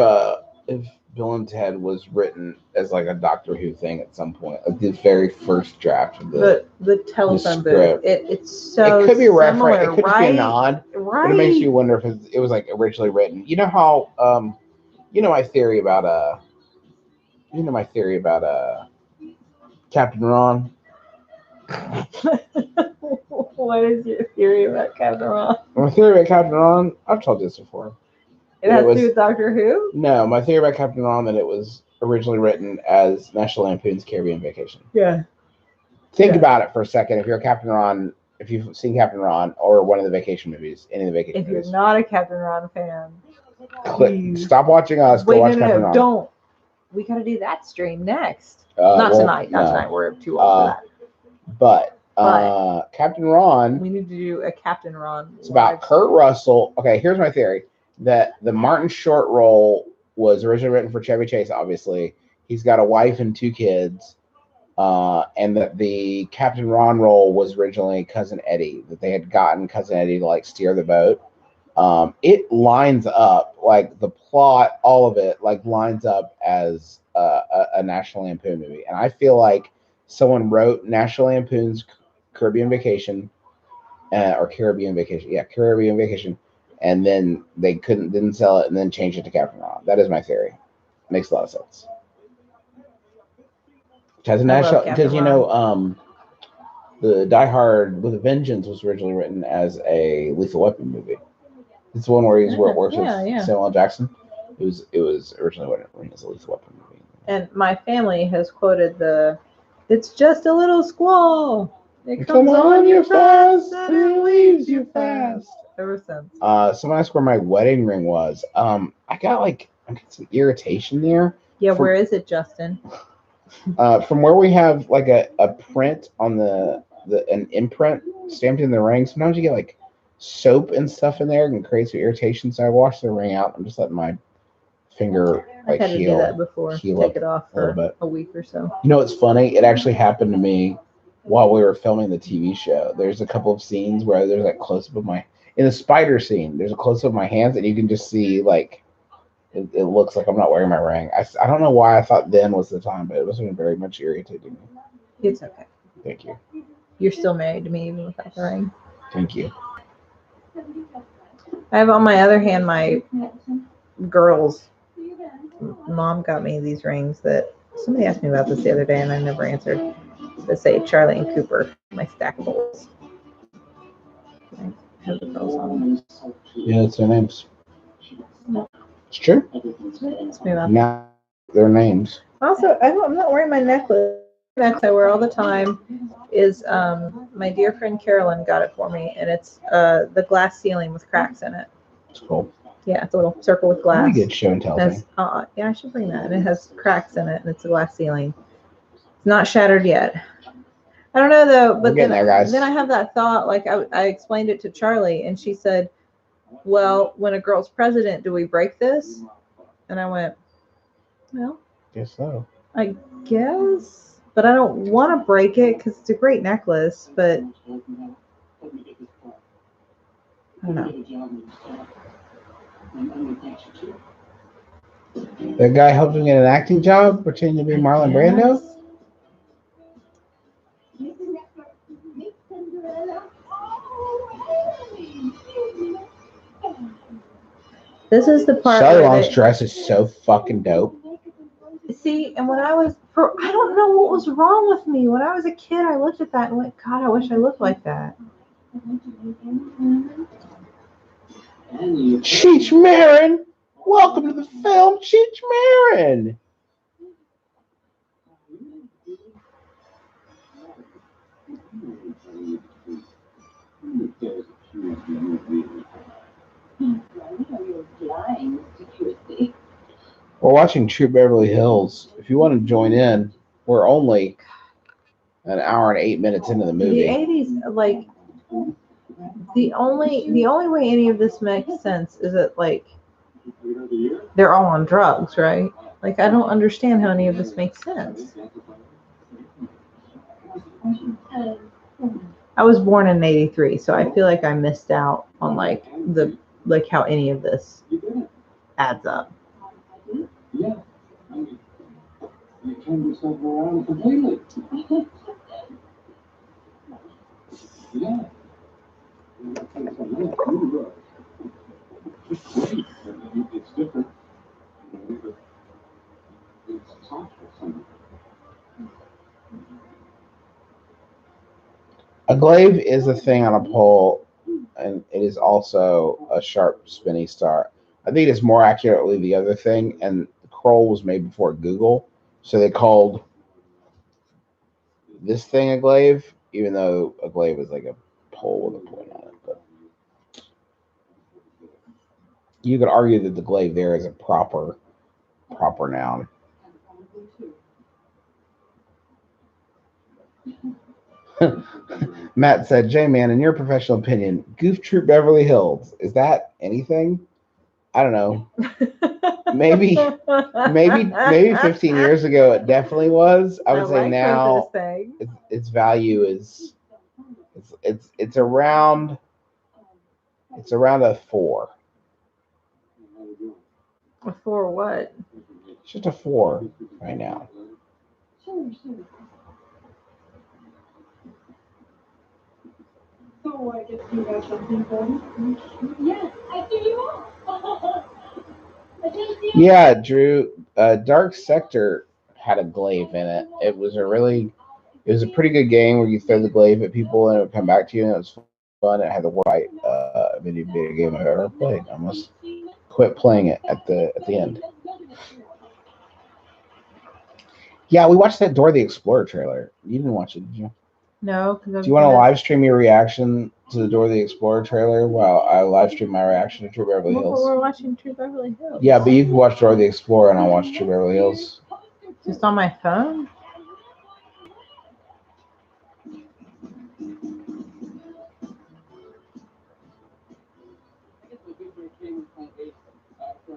S1: Bill and Ted was written as like a Doctor Who thing at some point, like the very first draft of
S2: the telephone booth. It's so.
S1: It could be a reference. It could
S2: right?
S1: be a nod.
S2: Right.
S1: But it makes you wonder if it was like originally written. You know how my theory about Captain Ron.
S2: What is your theory about Captain Ron?
S1: My theory about Captain Ron, I've told this before.
S2: It has to do with Doctor Who?
S1: No, my theory about Captain Ron that it was originally written as National Lampoon's Caribbean Vacation.
S2: Yeah.
S1: Think about it for a second. If you're a Captain Ron, if you've seen Captain Ron or one of the vacation movies, any of the vacation movies.
S2: If you're not a Captain Ron fan,
S1: stop watching us. Go watch Captain Ron.
S2: Don't. We got to do that stream next. Not tonight. Not tonight. We're too old for that.
S1: But Captain Ron.
S2: We need to do a Captain Ron.
S1: It's about Kurt Russell. Okay, here's my theory. That the Martin Short role was originally written for Chevy Chase, obviously. He's got a wife and 2 kids. And that the Captain Ron role was originally Cousin Eddie, that they had gotten Cousin Eddie to like steer the boat. It lines up, like the plot, all of it, like lines up as a National Lampoon movie. And I feel like someone wrote National Lampoon's Caribbean Vacation, or Caribbean Vacation. Yeah, Caribbean Vacation. And then they didn't sell it and then change it to Captain Ron. That is my theory. Makes a lot of sense. Because the Die Hard with a Vengeance was originally written as a Lethal Weapon movie. It's the one where he's works with Samuel L. Jackson. It was originally written as a Lethal Weapon movie.
S2: And my family has quoted "It's just a little squall. It comes on you fast and it leaves you fast." Ever since.
S1: Someone asked where my wedding ring was. I got some irritation there.
S2: Yeah, where is it, Justin?
S1: From where we have like a print on an imprint stamped in the ring. Sometimes you get like soap and stuff in there and create some irritation. So I washed the ring out. I'm just letting my finger
S2: I've had to do that before. Take it off for a week or so.
S1: You know, it's funny. It actually happened to me while we were filming the TV show. There's a couple of scenes where there's like close up of in the spider scene, there's a close up of my hands, and you can just see like it looks like I'm not wearing my ring. I don't know why I thought then was the time, but it wasn't very much irritating me.
S2: It's okay.
S1: Thank you.
S2: You're still married to me even without the ring.
S1: Thank you.
S2: I have on my other hand girls. Mom got me these rings that somebody asked me about this the other day, and I never answered. That say Charlie and Cooper, my stackables. Have the girls on them.
S1: Yeah, it's their names. It's true. Now their names.
S2: Also, I'm not wearing my necklace. The necklace I wear all the time is my dear friend Carolyn got it for me, and it's the glass ceiling with cracks in it.
S1: It's cool.
S2: Yeah, it's a little circle with glass.
S1: Really good show and tell thing.
S2: Yeah, I should bring that. And it has cracks in it, and it's a glass ceiling. It's not shattered yet. I don't know though, but then I have that thought. Like I explained it to Charlie, and she said, "Well, when a girl's president, do we break this?" And I went, "Well,
S1: guess so.
S2: I guess, but I don't want to break it because it's a great necklace. But I don't know."
S1: That guy helped him get an acting job, pretending to be Marlon Brando.
S2: This is the part.
S1: Shelley Long's dress is so fucking dope.
S2: See, and when I don't know what was wrong with me. When I was a kid, I looked at that and went, God, I wish I looked like that.
S1: Cheech Marin! Welcome to the film, Cheech Marin! We're watching True Beverly Hills. If you want to join in, we're only an hour and 8 minutes into the movie.
S2: The 80s, like, the only way any of this makes sense is that, like, they're all on drugs, right? Like, I don't understand how any of this makes sense. I was born in 83, so I feel like I missed out on, like, how any of this adds up.
S4: Yeah. You turned yourself around completely. Yeah. It's different. It's thoughtful something.
S1: A glaive is a thing on a pole, and it is also a sharp, spinny star. I think it's more accurately the other thing, and Kroll was made before Google, so they called this thing a glaive, even though a glaive is like a pole with a point on it. But you could argue that the glaive there is a proper noun. Matt said, J-Man, in your professional opinion, Goof Troop Beverly Hills, is that anything? I don't know. Maybe 15 years ago it definitely was. I would say now its value is it's around a 4.
S2: A 4 what?
S1: It's just a 4 right now.
S3: So I guess you got something for me? Yes, I threw you off.
S1: Yeah, Drew. Dark Sector had a glaive in it. It was a pretty good game where you throw the glaive at people and it would come back to you, and it was fun. It had the worst fight video game I've ever played. I almost quit playing it at the end. Yeah, we watched that Dora the Explorer trailer. You didn't watch it, did you?
S2: No.
S1: Do you want to live stream your reaction to the Dora the Explorer trailer while I live stream my reaction to True Beverly Hills?
S2: We're watching True Beverly Hills.
S1: Yeah, but you can watch Dora the Explorer and I'll watch True Beverly Hills.
S2: Just on my phone?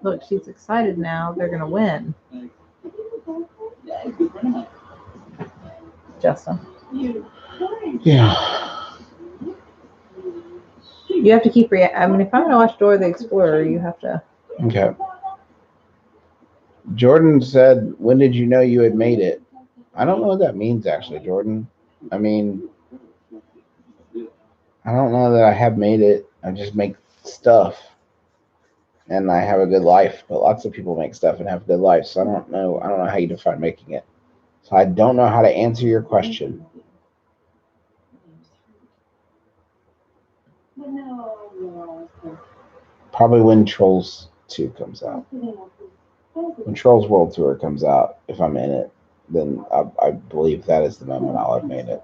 S2: Look, she's excited now. They're going to win. Justin.
S1: Yeah.
S2: You have to keep if I'm going to watch Dora the Explorer, you have to.
S1: Okay. Jordan said, when did you know you had made it? I don't know what that means, actually, Jordan. I mean, I don't know that I have made it. I just make stuff. and I have a good life. But lots of people make stuff and have good lives. So I don't know how you define making it. So I don't know how to answer your question. Probably when Trolls 2 comes out. When Trolls World Tour comes out, if I'm in it, then I believe that is the moment I'll have made it.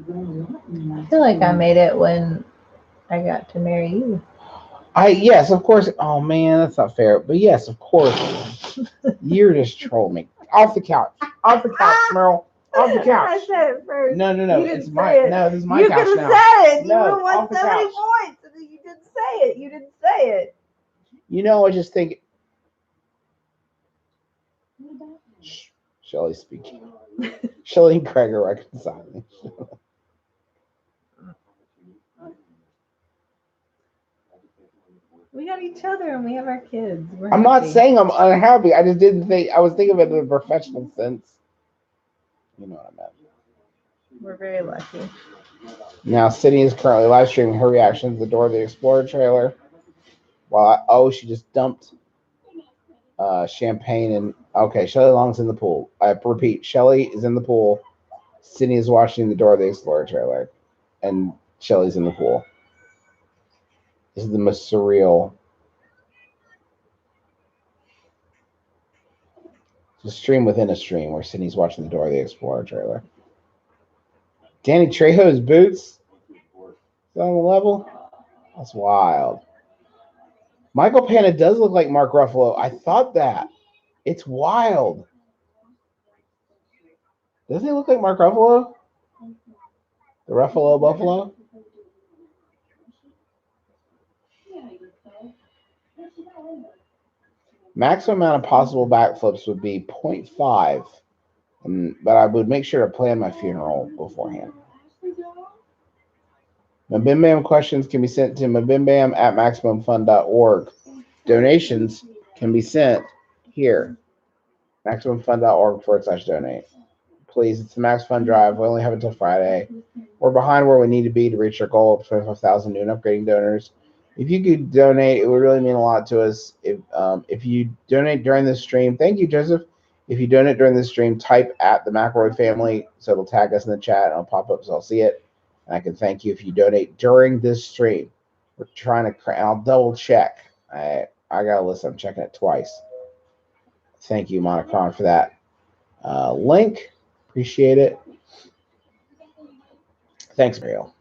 S2: I feel like I made it when I got to marry you.
S1: Yes, of course. Oh man, that's not fair. But yes, of course. You're just trolling me. Off the couch. Off the couch, Merle. Off the couch.
S2: I said it first.
S1: No. It's my no, this is my
S2: you
S1: couch now.
S2: You could have said it.
S1: No,
S2: you won so many points. And you didn't say it. You didn't say it.
S1: You know, I just think Shelly's speaking. Shelly and Craig are reconciling.
S2: We got each other and we have our kids.
S1: I'm not saying I'm unhappy. I just didn't think. I was thinking of it in a professional sense. You know what I meant.
S2: We're very lucky.
S1: Now, Sydnee is currently live streaming her reaction to the Dora the Explorer trailer. While she just dumped champagne and okay, Shelley Long's in the pool. I repeat, Shelley is in the pool. Sydney is watching the Dora the Explorer trailer, and Shelley's in the pool. This is the most surreal. It's a stream within a stream where Sydney's watching the Dora the Explorer trailer. Danny Trejo's boots? Is that on the level? That's wild. Michael Pena does look like Mark Ruffalo. I thought that. It's wild. Doesn't he look like Mark Ruffalo? The Ruffalo Buffalo? Maximum amount of possible backflips would be 0.5. But I would make sure to plan my funeral beforehand. Mabimbam questions can be sent to mabimbam@maximumfun.org. Donations can be sent here. MaximumFun.org/donate. Please, it's the Max Fun Drive. We only have until Friday. We're behind where we need to be to reach our goal of 25,000 new and upgrading donors. If you could donate, it would really mean a lot to us. If you donate during this stream, thank you, Joseph. If you donate during this stream, type at the McElroy family, so it'll tag us in the chat and it'll pop up so I'll see it. And I can thank you if you donate during this stream. We're trying to, I'll double check. I got a list. I'm checking it twice. Thank you, Monocron, for that link. Appreciate it. Thanks, Mariel.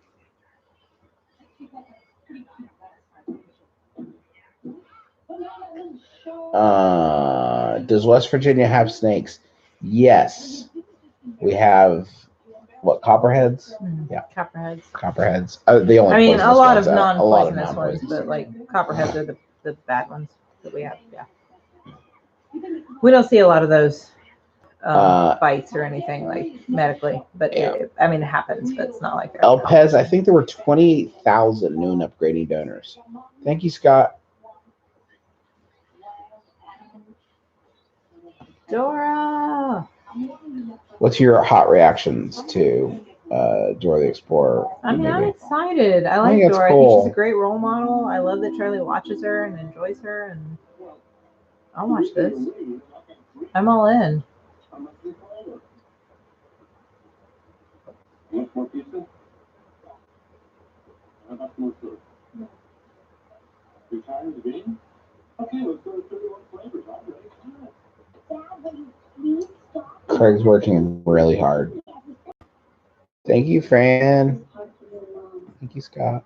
S1: Does West Virginia have snakes? Yes. We have, what, copperheads?
S2: Yeah. Copperheads.
S1: Copperheads. The only
S2: I mean, a lot of non-poisonous ones, but like copperheads are the bad ones that we have. Yeah. We don't see a lot of those bites or anything like medically, but yeah. It happens, but it's not like
S1: El Pez. I think there were 28,000 new and upgrading donors. Thank you, Scott.
S2: Dora.
S1: What's your hot reactions to Dora the Explorer?
S2: I'm excited. I like Dora. Cool. I think she's a great role model. I love that Charlie watches her and enjoys her, and I'll watch this. I'm all in.
S1: Craig's working really hard. Thank you, Fran. Thank you, Scott.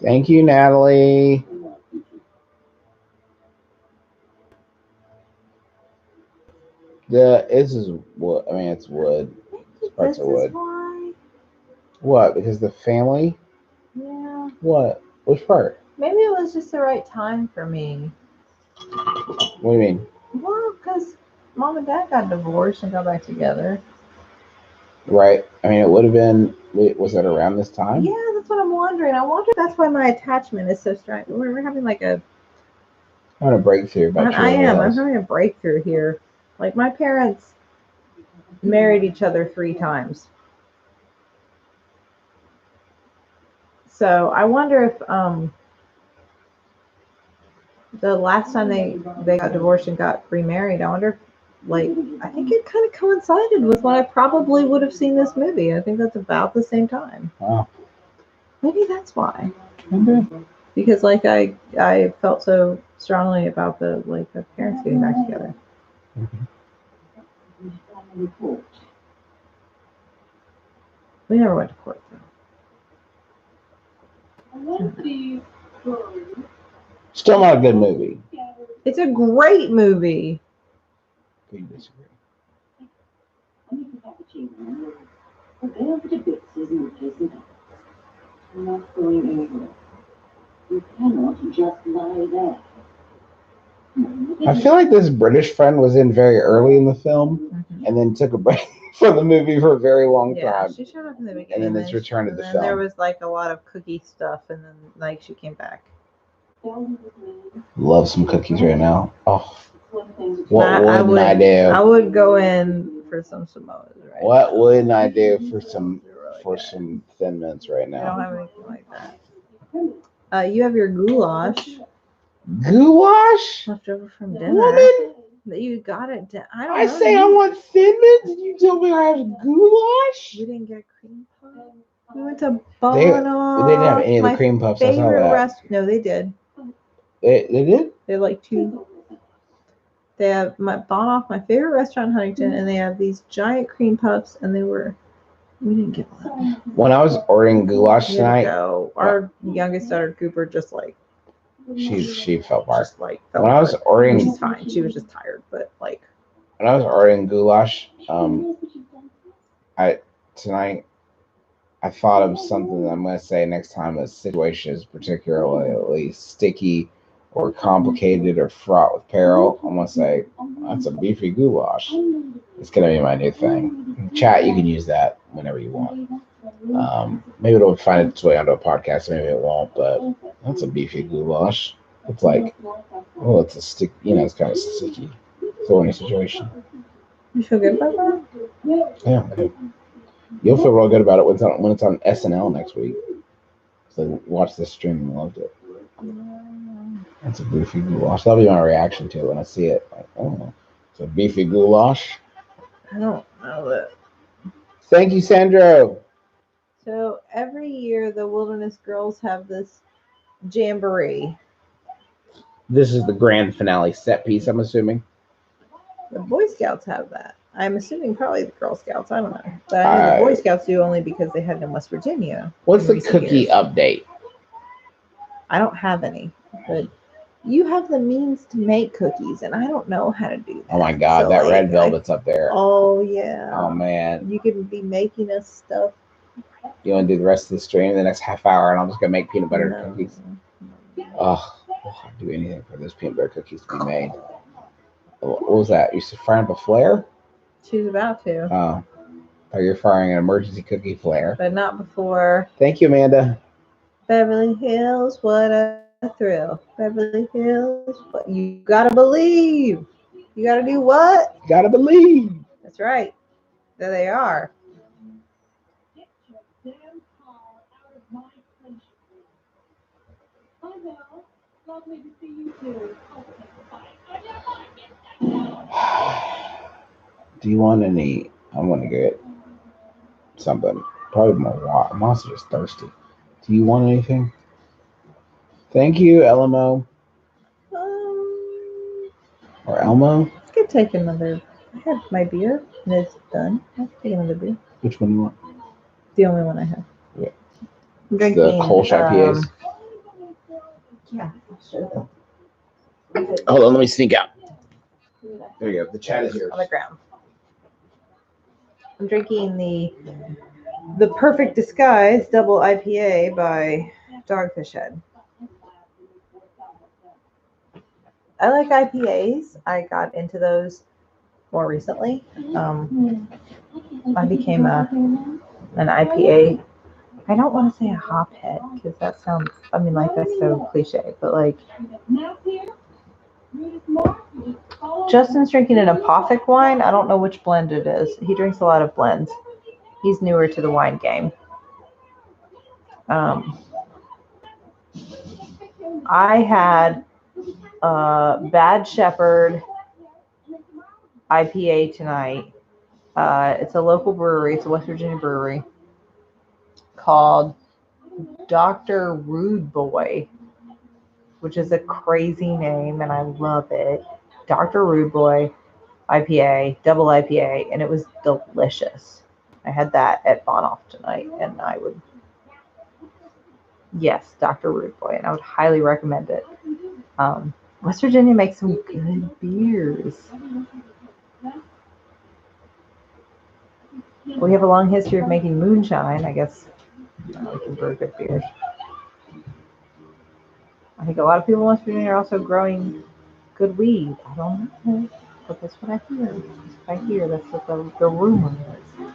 S1: Thank you, Natalie. This is wood. I mean, it's wood. Parts of wood.
S2: Why?
S1: What? Because the family?
S2: Yeah.
S1: What? Which part?
S2: Maybe it was just the right time for me.
S1: What do you mean?
S2: Well, because Mom and Dad got divorced and got back together.
S1: Right. I mean, it would have been. Was it around this time?
S2: Yeah, that's what I'm wondering. I wonder if that's why my attachment is so strong. We're having like a.
S1: I'm having a breakthrough about
S2: I am. I'm having a breakthrough here. Like my parents married each other 3 times. So I wonder if the last time they got divorced and got remarried, I wonder if, like, I think it kind of coincided with when I probably would have seen this movie. I think that's about the same time.
S1: Wow.
S2: Maybe that's why.
S1: Okay.
S2: Because like I felt so strongly about the parents getting back together.
S1: Mm-hmm.
S2: We never went to court
S3: though.
S1: Still not a good movie.
S2: It's a great movie.
S1: You disagree?
S3: I'm not going anywhere. You cannot just lie there.
S1: I feel like this British friend was in very early in the film, and then took a break from the movie for a very long time.
S2: Yeah, she showed up in the beginning,
S1: and then it's returned to the film.
S2: There was like a lot of cookie stuff, and then like she came back.
S1: Love some cookies right now. Oh, what wouldn't I do?
S2: I would go in for some Samoas right
S1: What
S2: now.
S1: wouldn't I do for some Thin Mints right now?
S2: I don't have anything like that. You have your goulash.
S1: Goulash?
S2: Left over from dinner.
S1: Woman?
S2: That you got it.
S1: I say I want Thin Mints, and you tell me I have goulash?
S2: We didn't get cream puffs. We went to Bono.
S1: They didn't have any of the cream puffs. I saw that.
S2: No, they did.
S1: They did?
S2: They have like 2. They have Bonoff, my favorite restaurant in Huntington, and they have these giant cream puffs, and we didn't get one.
S1: When I was ordering goulash tonight,
S2: our youngest daughter Cooper just like
S1: she felt bad.
S2: When
S1: I was ordering,
S2: she's fine. She was just tired, but like
S1: when I was ordering goulash, tonight I thought of something that I'm going to say next time a situation is particularly sticky or complicated or fraught with peril. I'm going to say, that's a beefy goulash. It's going to be my new thing. Chat, you can use that whenever you want. Maybe it'll find its way onto a podcast, maybe it won't, but that's a beefy goulash. It's like, oh, it's a stick, it's kind of sticky. Thorny situation.
S2: You feel good about that?
S1: Yeah, okay. You'll feel real good about it when it's on SNL next week. So watch this stream and loved it. That's a beefy goulash. That'll be my reaction to it when I see it. Like, oh, it's a beefy goulash.
S2: I don't know that.
S1: Thank you, Sandro.
S2: So every year the Wilderness Girls have this jamboree.
S1: This is the grand finale set piece, I'm assuming.
S2: The Boy Scouts have that. I'm assuming probably the Girl Scouts. I don't know. But I know the Boy Scouts do only because they had it in West Virginia.
S1: What's the cookie update?
S2: I don't have any. But you have the means to make cookies, and I don't know how to do that.
S1: Oh my God, so that red velvet's up there.
S2: Oh, yeah.
S1: Oh, man.
S2: You could be making us stuff.
S1: You want to do the rest of the stream the next half hour, and I'm just going to make peanut butter cookies? Oh, I'll do anything for those peanut butter cookies to be made. What was that? You firing up a flare?
S2: She's about to.
S1: Oh. Oh, you're firing an emergency cookie flare.
S2: But not before.
S1: Thank you, Amanda.
S2: Beverly Hills, what a thrill. Beverly Hills, what you gotta believe. You gotta do what?
S1: You gotta believe.
S2: That's right. There they are.
S3: Get your damn car out of my place. Hi, Val. Lovely to see you too. Okay, bye.
S1: Do you want any? I want to get something. Probably more water. I'm also just thirsty. Do you want anything? Thank you, Elmo. Or Elmo?
S2: I could take another. I have my beer, and it's done. I'll take another beer.
S1: Which one do you want?
S2: The only one I have.
S1: Yeah.
S2: I'm drinking
S1: the Kolsch IPAs.
S2: Yeah, I'll show them.
S1: Hold on, let me sneak out. There you go. The chat is yours.
S2: On the ground. I'm drinking the Perfect Disguise Double IPA by Dogfish Head. I like IPAs. I got into those more recently. I became an IPA. I don't want to say a hophead because that sounds, I mean, like that's so cliche, but like Justin's drinking an Apothic wine. I don't know which blend it is. He drinks a lot of blends. He's newer to the wine game. I had Bad Shepherd IPA tonight. It's a local brewery. It's a West Virginia brewery called Dr. Rude Boy, which is a crazy name, and I love it. Dr. Rude Boy IPA, double IPA, and it was delicious. I had that at Bonhoff tonight, and I would, yes, Dr. Rude Boy, and I would highly recommend it. West Virginia makes some good beers. We have a long history of making moonshine. I guess we can brew good beers. I think a lot of people in West Virginia are also growing good weed. I don't know, but that's what I hear. That's what I hear. That's what the rumor is.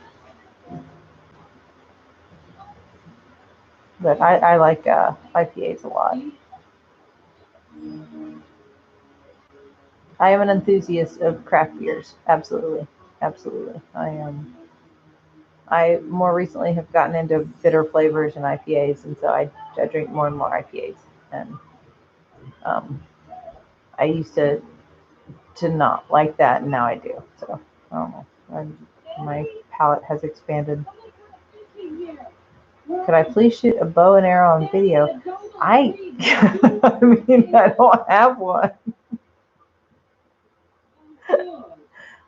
S2: But I like IPAs a lot. I am an enthusiast of craft beers. Absolutely. Absolutely. I more recently have gotten into bitter flavors and IPAs, and so I drink more and more IPAs. And I used to not like that, and now I do. So I don't know. My palate has expanded. Could I please shoot a bow and arrow on video? I mean, I don't have one.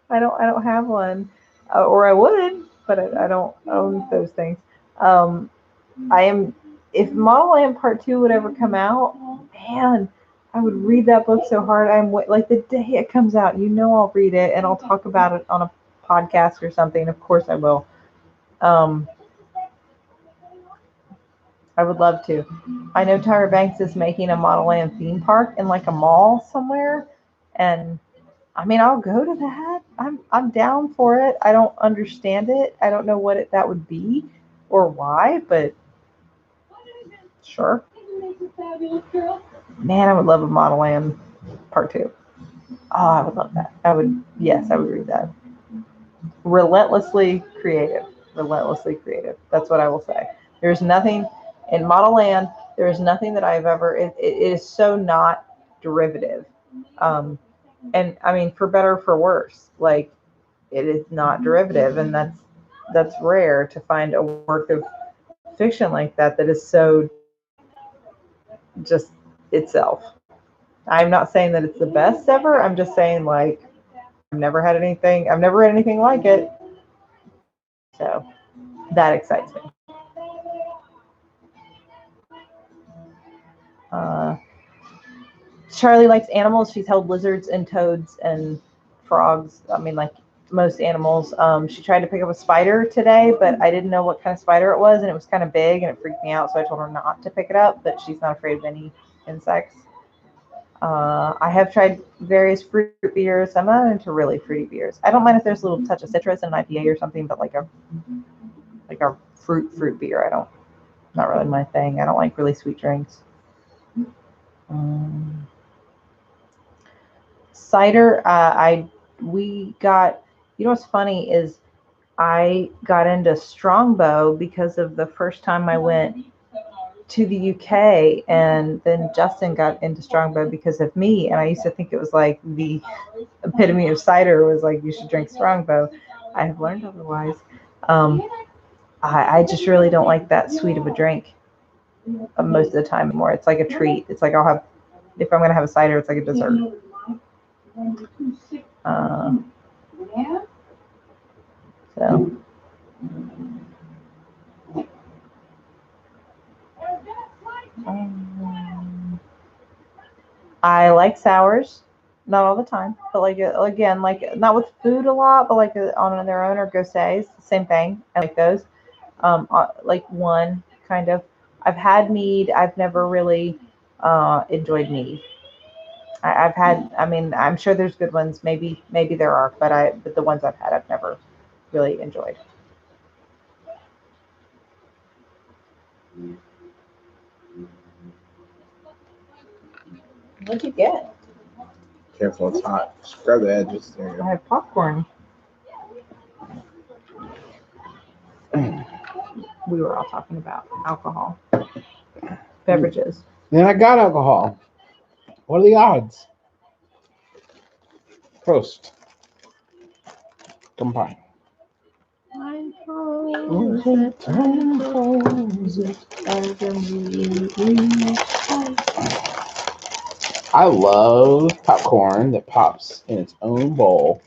S2: I don't have one, or I would, but I don't own those things. If Model Land Part 2 would ever come out, man, I would read that book so hard. Like the day it comes out, I'll read it and I'll talk about it on a podcast or something. Of course I will. I would love to. I know Tyra Banks is making a Model Land theme park in like a mall somewhere, and I mean, I'll go to that. I'm down for it. I don't understand it. I don't know what that would be or why, but sure. Man, I would love a Model Land Part 2. Oh, I would love that. I would read that. Relentlessly creative. That's what I will say. There's nothing in Model Land. There is nothing that I've ever. It is so not derivative. And I mean, for better or for worse, like it is not derivative, and that's rare to find a work of fiction like that is so just itself. I'm not saying that it's the best ever. I'm just saying like I've never read anything like it. So that excites me. Charlie likes animals. She's held lizards and toads and frogs. I mean, like most animals. She tried to pick up a spider today, but I didn't know what kind of spider it was, and it was kind of big, and it freaked me out, so I told her not to pick it up, but she's not afraid of any insects. I have tried various fruit beers. I'm not into really fruity beers. I don't mind if there's a little touch of citrus in an IPA or something, but like a fruit beer, not really my thing. I don't like really sweet drinks. Cider, what's funny is I got into Strongbow because of the first time I went to the UK, and then Justin got into Strongbow because of me, and I used to think it was like the epitome of cider was like you should drink Strongbow. I have learned otherwise. I just really don't like that sweet of a drink most of the time anymore. It's like a treat. It's like if I'm going to have a cider, it's like a dessert. So. I like sours, not all the time, but like again, like not with food a lot, but like on their own or gosés, same thing. I like those. Like one kind of. I've had mead. I've never really enjoyed mead. I've had. I mean, I'm sure there's good ones. Maybe there are, but the ones I've had, I've never really enjoyed. What'd you get?
S1: Careful, it's hot. Just grab the edges there.
S2: I have popcorn. We were all talking about alcohol, beverages.
S1: Then I got alcohol. What are the odds? Prost. Combine. I love popcorn that pops in its own bowl.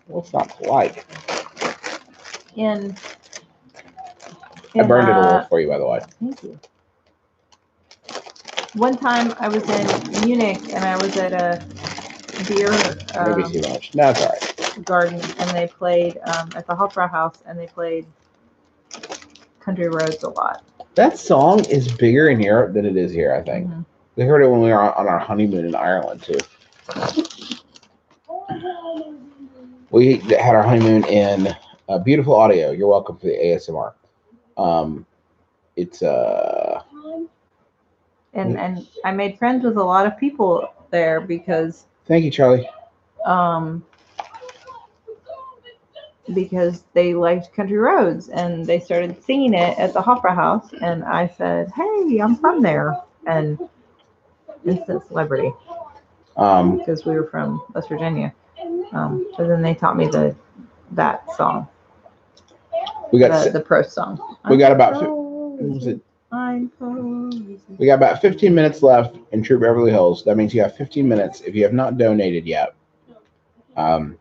S1: What's not to like? I burned it a little for you, by the way.
S2: Thank you. One time I was in Munich and I was at a beer
S1: Maybe too much. No, it's all right.
S2: Garden, and they played at the Hofbrauhaus, and they played Country Roads a lot.
S1: That song is bigger in Europe than it is here, I think. Mm-hmm. We heard it when we were on our honeymoon in Ireland, too. We had our honeymoon in beautiful audio. You're welcome for the ASMR. It's
S2: and I made friends with a lot of people there because.
S1: Thank you, Charlie.
S2: Because they liked Country Roads and they started singing it at the Hofbrauhaus, and I said, "Hey, I'm from there," and instant celebrity. Because we were from West Virginia. So then they taught me that song.
S1: We got
S2: the Prost song.
S1: We got about 15 minutes left in True Beverly Hills. That means you have 15 minutes if you have not donated yet. Thank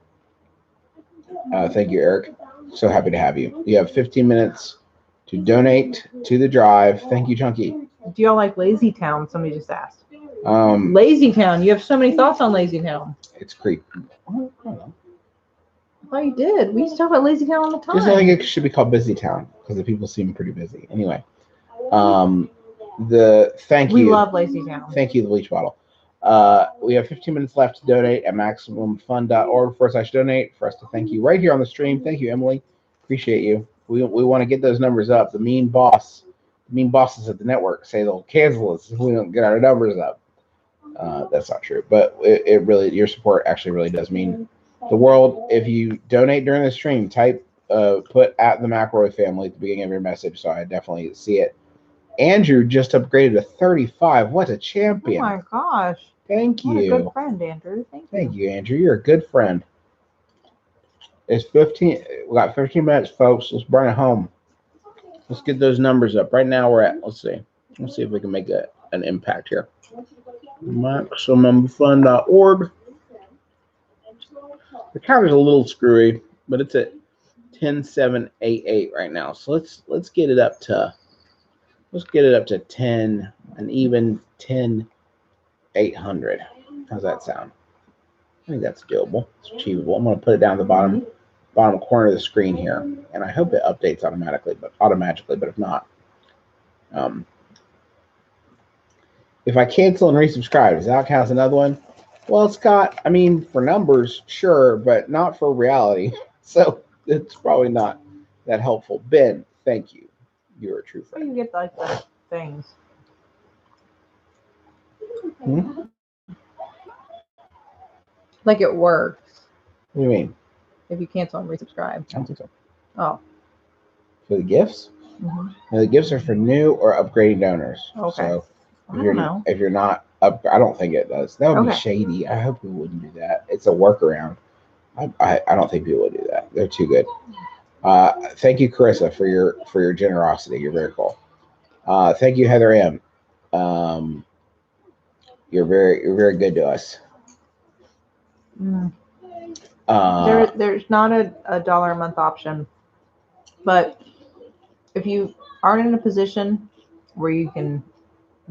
S1: you, Eric. So happy to have you. You have 15 minutes to donate to the drive. Thank you, Chunky.
S2: Do y'all like Lazy Town? Somebody just asked. Lazy Town. You have so many thoughts on Lazy Town.
S1: It's creepy.
S2: I thought you did. We used to talk about Lazy Town all the time.
S1: I think it should be called Busy Town because the people seem pretty busy. Anyway, thank you.
S2: We love Lazy Town.
S1: Thank you, the bleach bottle. We have 15 minutes left to donate at MaximumFun.org/donate for us to thank you right here on the stream. Thank you, Emily. Appreciate you. We want to get those numbers up. The mean bosses at the network say they'll cancel us if we don't get our numbers up. That's not true, but it really, your support actually really does mean the world. If you donate during the stream, put at the McElroy family at the beginning of your message, so I definitely see it. Andrew just upgraded to 35. What a champion!
S2: Oh my gosh!
S1: Thank you.
S2: What a good friend, Andrew.
S1: Thank you, Andrew. You're a good friend. It's 15. We got 15 minutes, folks. Let's bring it home. Let's get those numbers up. Right now, we're at. Let's see if we can make an impact here. MaximumFun.org. The counter's a little screwy, but it's at 10,788 right now. So let's get it up to 10, and even 10,800. How's that sound? I think that's doable. It's achievable. I'm going to put it down at the bottom corner of the screen here, and I hope it updates automatically. But if not, if I cancel and resubscribe, does that count as another one? Well, Scott, I mean, for numbers, sure, but not for reality. So it's probably not that helpful. Ben, thank you. You're a true friend.
S2: You get like the things. Like it works.
S1: What do you mean?
S2: If you cancel and resubscribe.
S1: I don't think so.
S2: Oh.
S1: For the gifts?
S2: Mm-hmm.
S1: No, the gifts are for new or upgrading donors.
S2: Okay.
S1: So if you're not up, I don't think it does. That would be shady. I hope people wouldn't do that. It's a workaround. I don't think people would do that. They're too good. Thank you, Carissa, for your generosity. You're very cool. Thank you, Heather M. You're very good to us.
S2: There's not a $1 a month option, but if you aren't in a position where you can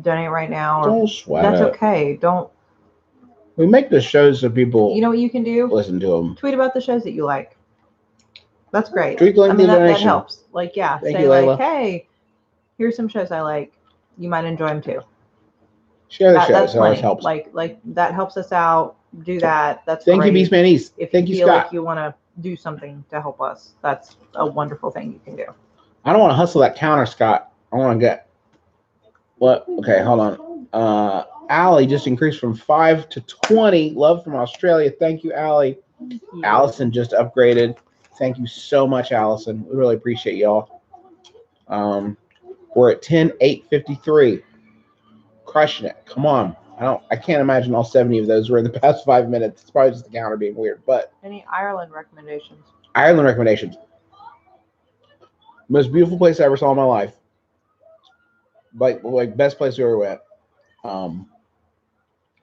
S2: donate right now,
S1: don't sweat
S2: that's
S1: it.
S2: okay.
S1: We make the shows so people.
S2: You know what you can do?
S1: Listen to them.
S2: Tweet about the shows that you like. That's great.
S1: That
S2: helps. Like,
S1: Thank
S2: say
S1: you,
S2: like, hey, here's some shows I like. You might enjoy them too.
S1: Share the show. It always helps.
S2: Like that helps us out. Do that. That's
S1: Thank
S2: great.
S1: you, Beast Man East.
S2: If
S1: Thank
S2: you
S1: you,
S2: feel
S1: Scott.
S2: like you want to do something to help us, that's a wonderful thing you can do.
S1: I don't want to hustle that counter, Scott. I want to get what? Okay, hold on. Allie just increased from 5 to 20. Love from Australia. Thank you, Allie. Allison just upgraded. Thank you so much, Allison. We really appreciate y'all. We're at 10,853. Crushing it. Come on. I can't imagine all 70 of those were in the past 5 minutes. It's probably just the counter being weird. But
S2: any Ireland recommendations?
S1: Ireland recommendations. Most beautiful place I ever saw in my life. Like best place we ever went.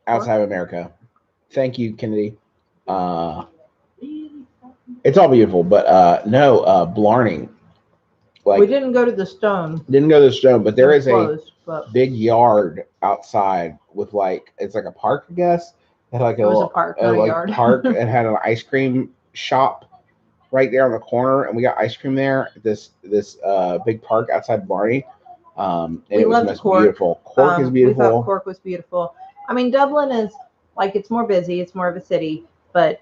S1: Outside of America. Thank you, Kennedy. It's all beautiful, but no, Blarney.
S2: Like, we didn't go to the Stone.
S1: Didn't go to the Stone, but there is big yard outside with it's like a park, I guess. It had
S2: was a park, not a yard.
S1: Park. It had an ice cream shop right there on the corner, and we got ice cream there at this big park outside Blarney. And it was most beautiful. Cork is beautiful.
S2: We thought Cork was beautiful. I mean, Dublin is it's more busy. It's more of a city, but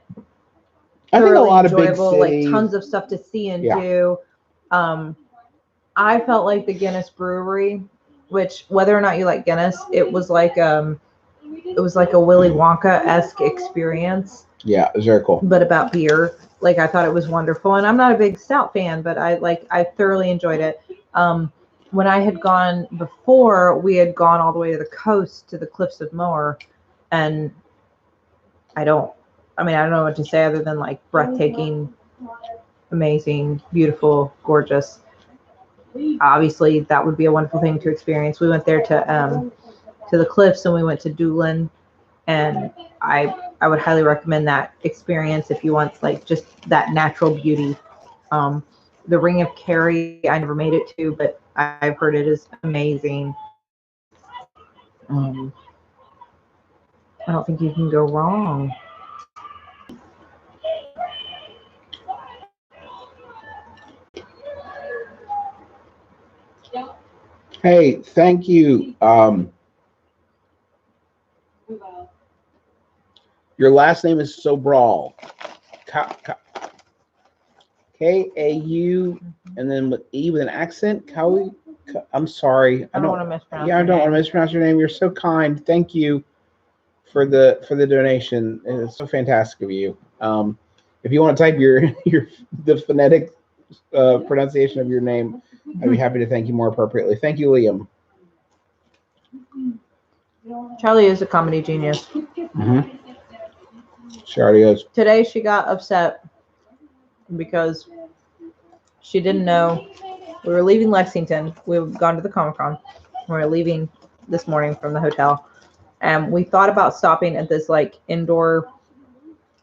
S1: I think a lot of big
S2: cities, tons of stuff to see and do. I felt like the Guinness Brewery, which whether or not you like Guinness, it was like a Willy Wonka-esque experience.
S1: Yeah, it was very cool.
S2: But about beer, I thought it was wonderful. And I'm not a big stout fan, but I thoroughly enjoyed it. When I had gone before, we had gone all the way to the coast to the Cliffs of Moher, and I don't know what to say other than breathtaking, amazing, beautiful, gorgeous. Obviously, that would be a wonderful thing to experience. We went there to the cliffs, and we went to Doolin, and I would highly recommend that experience if you want just that natural beauty. The Ring of Kerry, I never made it to, but I've heard it is amazing. I don't think you can go wrong.
S1: Hey, thank you. Your last name is Sobral. K-A-U, and then with E with an accent. I'm sorry.
S2: I don't want to mispronounce.
S1: Yeah, I don't want to mispronounce your name. You're so kind. Thank you for the donation. It's so fantastic of you. If you want to type the phonetic pronunciation of your name, I'd be happy to thank you more appropriately. Thank you, Liam.
S2: Charlie is a comedy genius.
S1: Mm-hmm. She already is.
S2: Today she got upset because she didn't know we were leaving Lexington. We've gone to the Comic-Con. We were leaving this morning from the hotel, and we thought about stopping at this indoor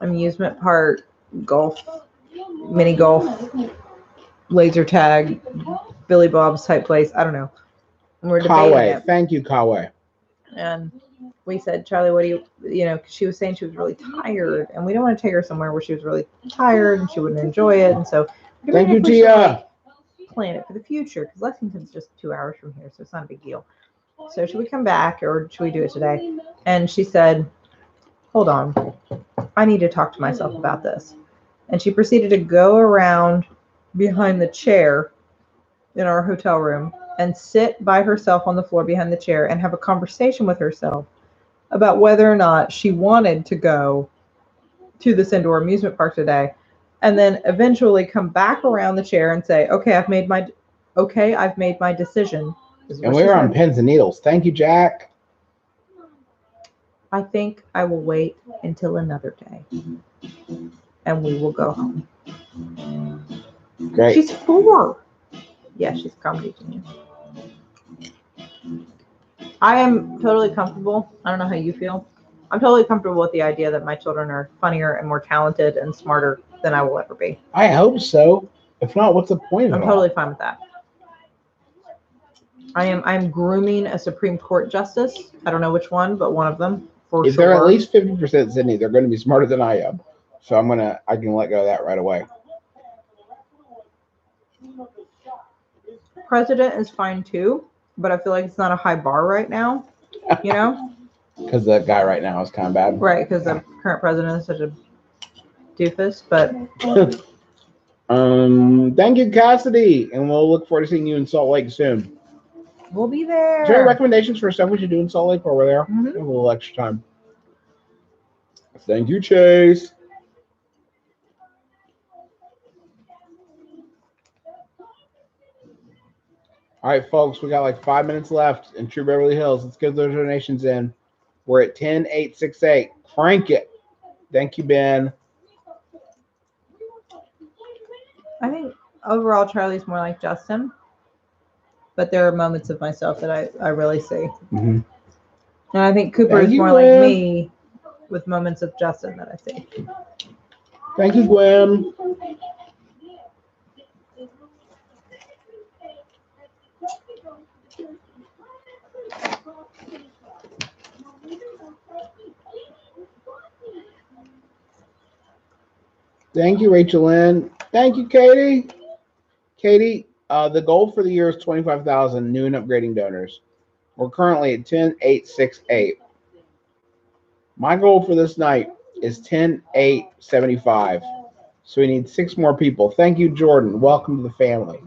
S2: amusement park, mini golf, laser tag, Billy Bob's type place. I don't know. And we're debating it.
S1: Thank you, Kawe.
S2: And we said, Charlie, what do you she was saying she was really tired, and we don't want to take her somewhere where she was really tired and she wouldn't enjoy it. And so,
S1: thank you, Tia.
S2: Plan it for the future, because Lexington's just 2 hours from here, so it's not a big deal. So should we come back, or should we do it today? And she said, hold on, I need to talk to myself about this. And she proceeded to go around behind the chair in our hotel room and sit by herself on the floor behind the chair and have a conversation with herself about whether or not she wanted to go to this indoor amusement park today, and then eventually come back around the chair and say, I've made my decision.
S1: And we're on pins and needles. Thank you, Jack.
S2: I think I will wait until another day, and we will go home.
S1: Great.
S2: She's 4. Yeah, she's a comedy genius. I am totally comfortable. I don't know how you feel. I'm totally comfortable with the idea that my children are funnier and more talented and smarter than I will ever be.
S1: I hope so. If not, what's the point of it?
S2: I'm totally fine with that. I'm grooming a Supreme Court justice. I don't know which one, but one of them for
S1: if
S2: sure.
S1: They're at least 50% Sydnee, they're going to be smarter than I am. So I can let go of that right away.
S2: President is fine too, but I feel like it's not a high bar right now.
S1: Because the guy right now is kind of bad.
S2: Right, because the current president is such a doofus. But
S1: thank you, Cassidy, and we'll look forward to seeing you in Salt Lake soon.
S2: We'll be there.
S1: Is there any recommendations for stuff we should do in Salt Lake while we're there?
S2: Mm-hmm.
S1: Have a little extra time. Thank you, Chase. All right, folks, we got like 5 minutes left in True Beverly Hills. Let's get those donations in. We're at 10,868. Crank it. Thank you, Ben.
S2: I think overall Charlie's more like Justin, but there are moments of myself that I really see.
S1: Mm-hmm.
S2: And I think Cooper is more like me with moments of Justin that I see.
S1: Thank you, Gwen. Thank you, Rachel Lynn. Thank you, Katie. Katie, the goal for the year is 25,000 new and upgrading donors. We're currently at 10,868. My goal for this night is 10,875. So we need 6 more people. Thank you, Jordan. Welcome to the family.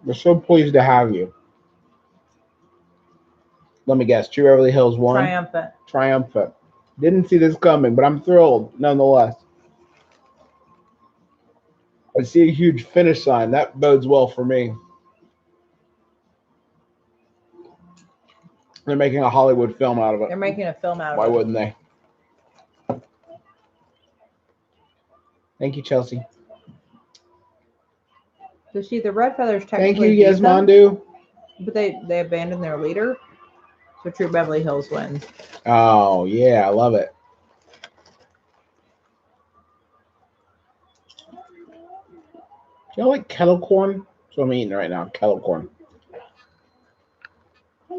S1: We're so pleased to have you. Let me guess. True Beverly Hills won?
S2: Triumphant.
S1: Triumphant. Didn't see this coming, but I'm thrilled nonetheless. I see a huge finish sign. That bodes well for me. They're making a Hollywood film out of it.
S2: They're making a film out of it.
S1: Why wouldn't they? Thank you, Chelsea.
S2: So see, the Red Feathers
S1: Thank
S2: technically
S1: you, Yasmandu.
S2: But they abandoned their leader. So True Beverly Hills wins.
S1: Oh, yeah. I love it. Do you like kettle corn? That's what I'm eating right now. Kettle corn. A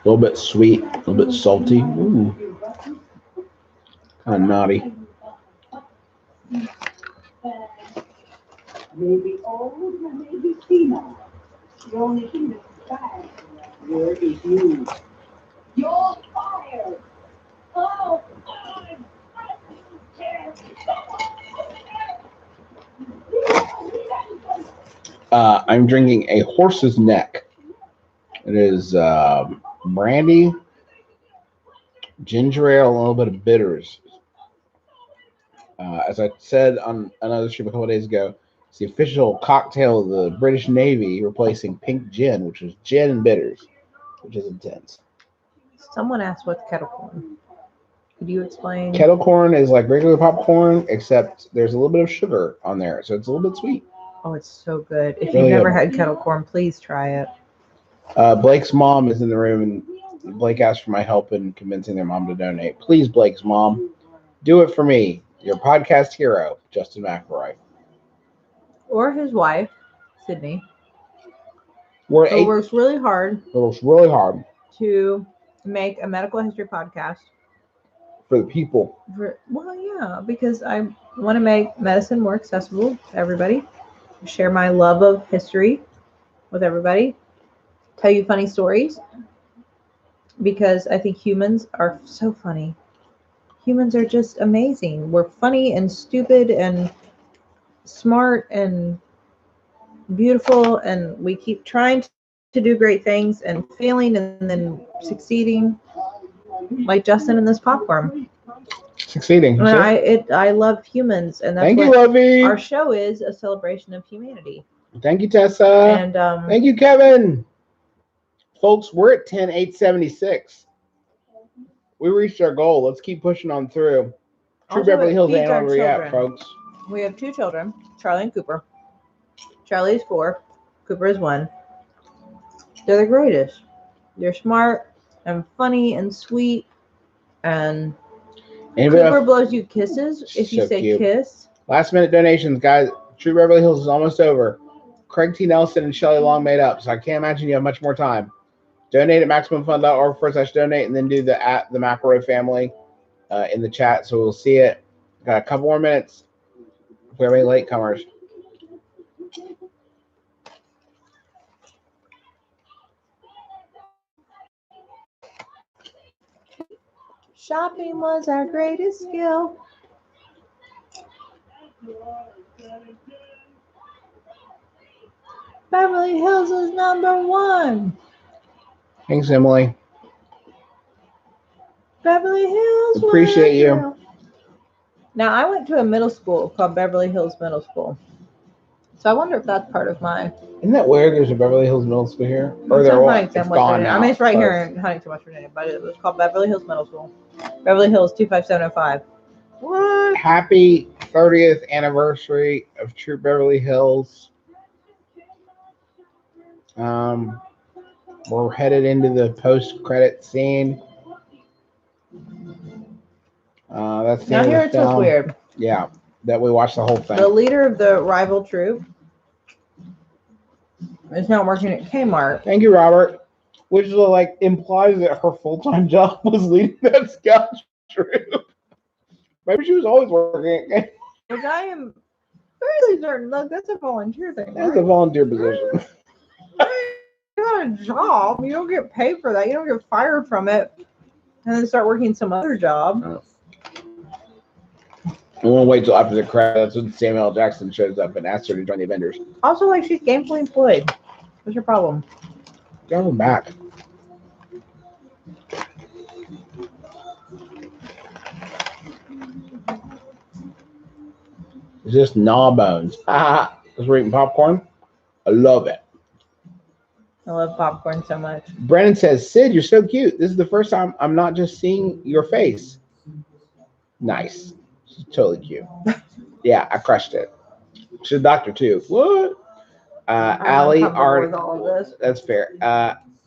S1: little bit sweet, a little bit salty. Ooh. Kind of naughty.
S3: Maybe old, maybe female. The only thing that's bad here is you. You're fired. Oh, God.
S1: I'm drinking a horse's neck. It is brandy, ginger ale, and a little bit of bitters. As I said on another stream a couple of days ago, it's the official cocktail of the British Navy, replacing pink gin, which is gin and bitters, which is intense.
S2: Someone asked what's kettle corn. Could you explain?
S1: Kettle corn is like regular popcorn, except there's a little bit of sugar on there, so it's a little bit sweet.
S2: Oh, it's so good. If
S1: Really
S2: you've never
S1: good.
S2: had kettle corn, please try it.
S1: Blake's mom is in the room, and Blake asked for my help in convincing their mom to donate. Please, Blake's mom, do it for me. Your podcast hero, Justin McElroy.
S2: Or his wife, Sydnee.
S1: Who
S2: works really hard to make a medical history podcast.
S1: For the people.
S2: Well, yeah, because I want to make medicine more accessible to everybody. Share my love of history with everybody. Tell you funny stories. Because I think humans are so funny. Humans are just amazing. We're funny and stupid and smart and beautiful, and we keep trying to do great things and failing and then succeeding, like Justin in this popcorn.
S1: Succeeding.
S2: I love humans, and that's
S1: what
S2: Lovey. Our show is a celebration of humanity.
S1: Thank you, Tessa.
S2: And
S1: thank you, Kevin. Folks, we're at 10,876. We reached our goal. Let's keep pushing on through. True Beverly Hills ain't where we at, folks.
S2: We have 2 children, Charlie and Cooper. Charlie is 4. Cooper is 1. They're the greatest. They're smart and funny and sweet. And Cooper blows you kisses if you say cute. Kiss.
S1: Last minute donations, guys. True Beverly Hills is almost over. Craig T. Nelson and Shelley Long made up, so I can't imagine you have much more time. Donate at MaximumFun.org/donate, and then do the McElroy family in the chat, so we'll see it. Got a couple more minutes if we have any latecomers.
S2: Shopping was our greatest skill. Beverly Hills is #1.
S1: Thanks, Emily.
S2: Beverly Hills.
S1: Appreciate you.
S2: Now, I went to a middle school called Beverly Hills Middle School. So I wonder if that's part of my...
S1: Isn't that weird? There's a Beverly Hills Middle School here? Or there was. It's gone now.
S2: I mean, it's right here in Huntington, West Virginia, but it was called Beverly Hills Middle School. Beverly Hills 25705. What?
S1: Happy 30th anniversary of True Beverly Hills. We're headed into the post-credit scene. That's the
S2: now here it's just weird.
S1: Yeah, that we watched the whole thing.
S2: The leader of the rival troop is now working at Kmart.
S1: Thank you, Robert. Which like implies that her full-time job was leading that scout troop. Maybe she was always working at Kmart.
S2: Which I am fairly certain. Look, that's a volunteer thing.
S1: That's a volunteer position.
S2: It's not a job. You don't get paid for that. You don't get fired from it and then start working some other job.
S1: Oh. I won't wait till after the credits when Samuel L. Jackson shows up and asks her to join the Avengers.
S2: Also, like, she's gainfully employed. What's your problem?
S1: Get them back. It's just gnaw bones. Ah, because we're eating popcorn. I love it.
S2: I love popcorn so much.
S1: Brennan says, Sid, you're so cute. This is the first time I'm not just seeing your face. Nice. She's totally cute. Yeah, I crushed it. She's a doctor too. What? Allie, that's fair.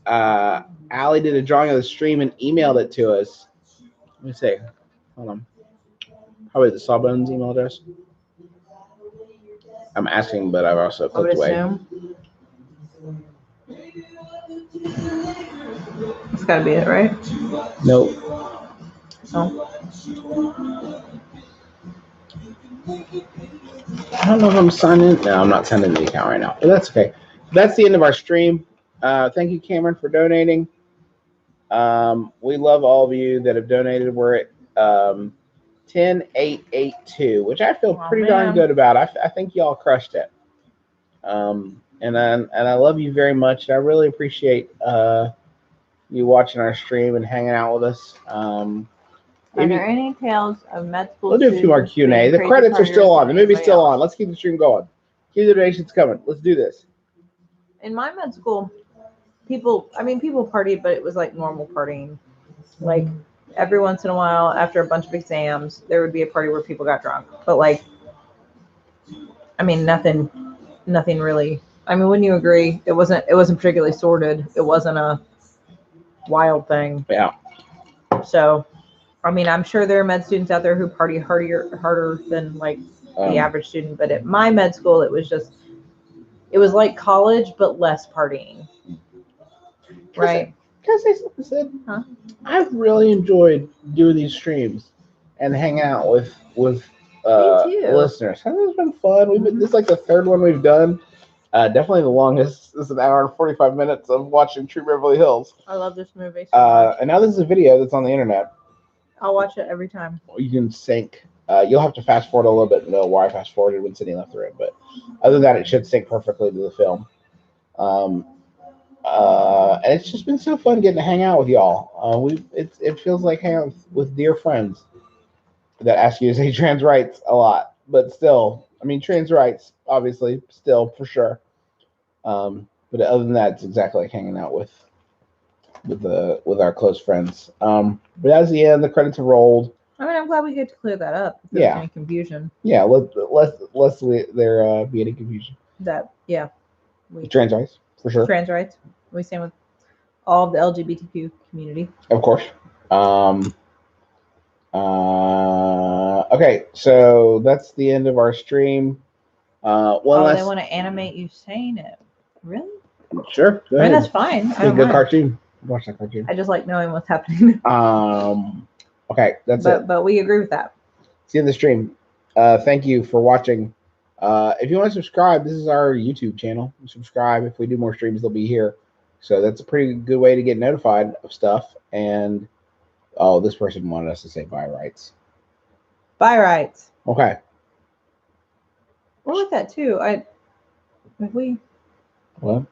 S1: Allie did a drawing of the stream and emailed it to us. Let me see. Hold on. Probably the Sawbones email address. I'm asking, but I've also clicked away.
S2: It's got to be it, right?
S1: Nope.
S2: Oh.
S1: I don't know if I'm signing in. No, I'm not sending the account right now, but that's okay. That's the end of our stream. Thank you, Cameron, for donating. We love all of you that have donated. We're at 10,882, which I feel pretty darn good about. I think y'all crushed it. And I love you very much. I really appreciate you watching our stream and hanging out with us.
S2: Are there any tales of med school?
S1: We'll do a few more Q&A. The credits are still on. The movie's still on. Let's keep the stream going. Keep the donations coming. Let's do this.
S2: In my med school, people partied, but it was like normal partying. Like every once in a while, after a bunch of exams, there would be a party where people got drunk. But like, I mean, nothing really. I mean, wouldn't you agree? It wasn't particularly sordid. It wasn't a wild thing.
S1: Yeah.
S2: So, I mean, I'm sure there are med students out there who party harder than like the average student. But at my med school, it was like college, but less partying. Right?
S1: Can I say something, Sid?
S2: Huh?
S1: I've really enjoyed doing these streams and hanging out with listeners. It's been fun. This is like the third one we've done. Definitely the longest. This is an hour and 45 minutes of watching True Beverly Hills.
S2: I love this movie so much.
S1: And now this is a video that's on the internet.
S2: I'll watch it every time.
S1: You can sync. You'll have to fast forward a little bit to know why I fast forwarded when Sydney left the room. But other than that, it should sync perfectly to the film. And it's just been so fun getting to hang out with y'all. It feels like hanging out with dear friends that ask you to say trans rights a lot. But still, I mean, trans rights, obviously, still, for sure. But other than that, it's exactly like hanging out with our close friends. But that's the end. The credits have rolled.
S2: I mean, I'm glad we get to clear that up. If there's any confusion.
S1: Yeah, lest there be any confusion. Trans rights, for sure.
S2: Trans rights. We stand with all of the LGBTQ community.
S1: Of course. Okay, so that's the end of our stream.
S2: They want to animate you saying it. Really?
S1: Sure. Go ahead.
S2: That's fine.
S1: It's a good cartoon. Watch that cartoon.
S2: I just like knowing what's happening.
S1: Okay, that's it.
S2: But we agree with that.
S1: See you in the stream. Thank you for watching. If you want to subscribe, this is our YouTube channel. Subscribe. If we do more streams, they'll be here. So that's a pretty good way to get notified of stuff. And Oh, this person wanted us to say by rights.
S2: By rights.
S1: Okay.
S2: We're with that too. If we.
S1: What?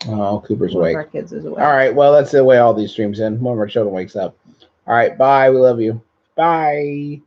S1: Oh, Cooper's awake.
S2: Our kids is awake.
S1: All right. Well, that's the way all these streams end. One of our children wakes up. All right. Bye. We love you. Bye.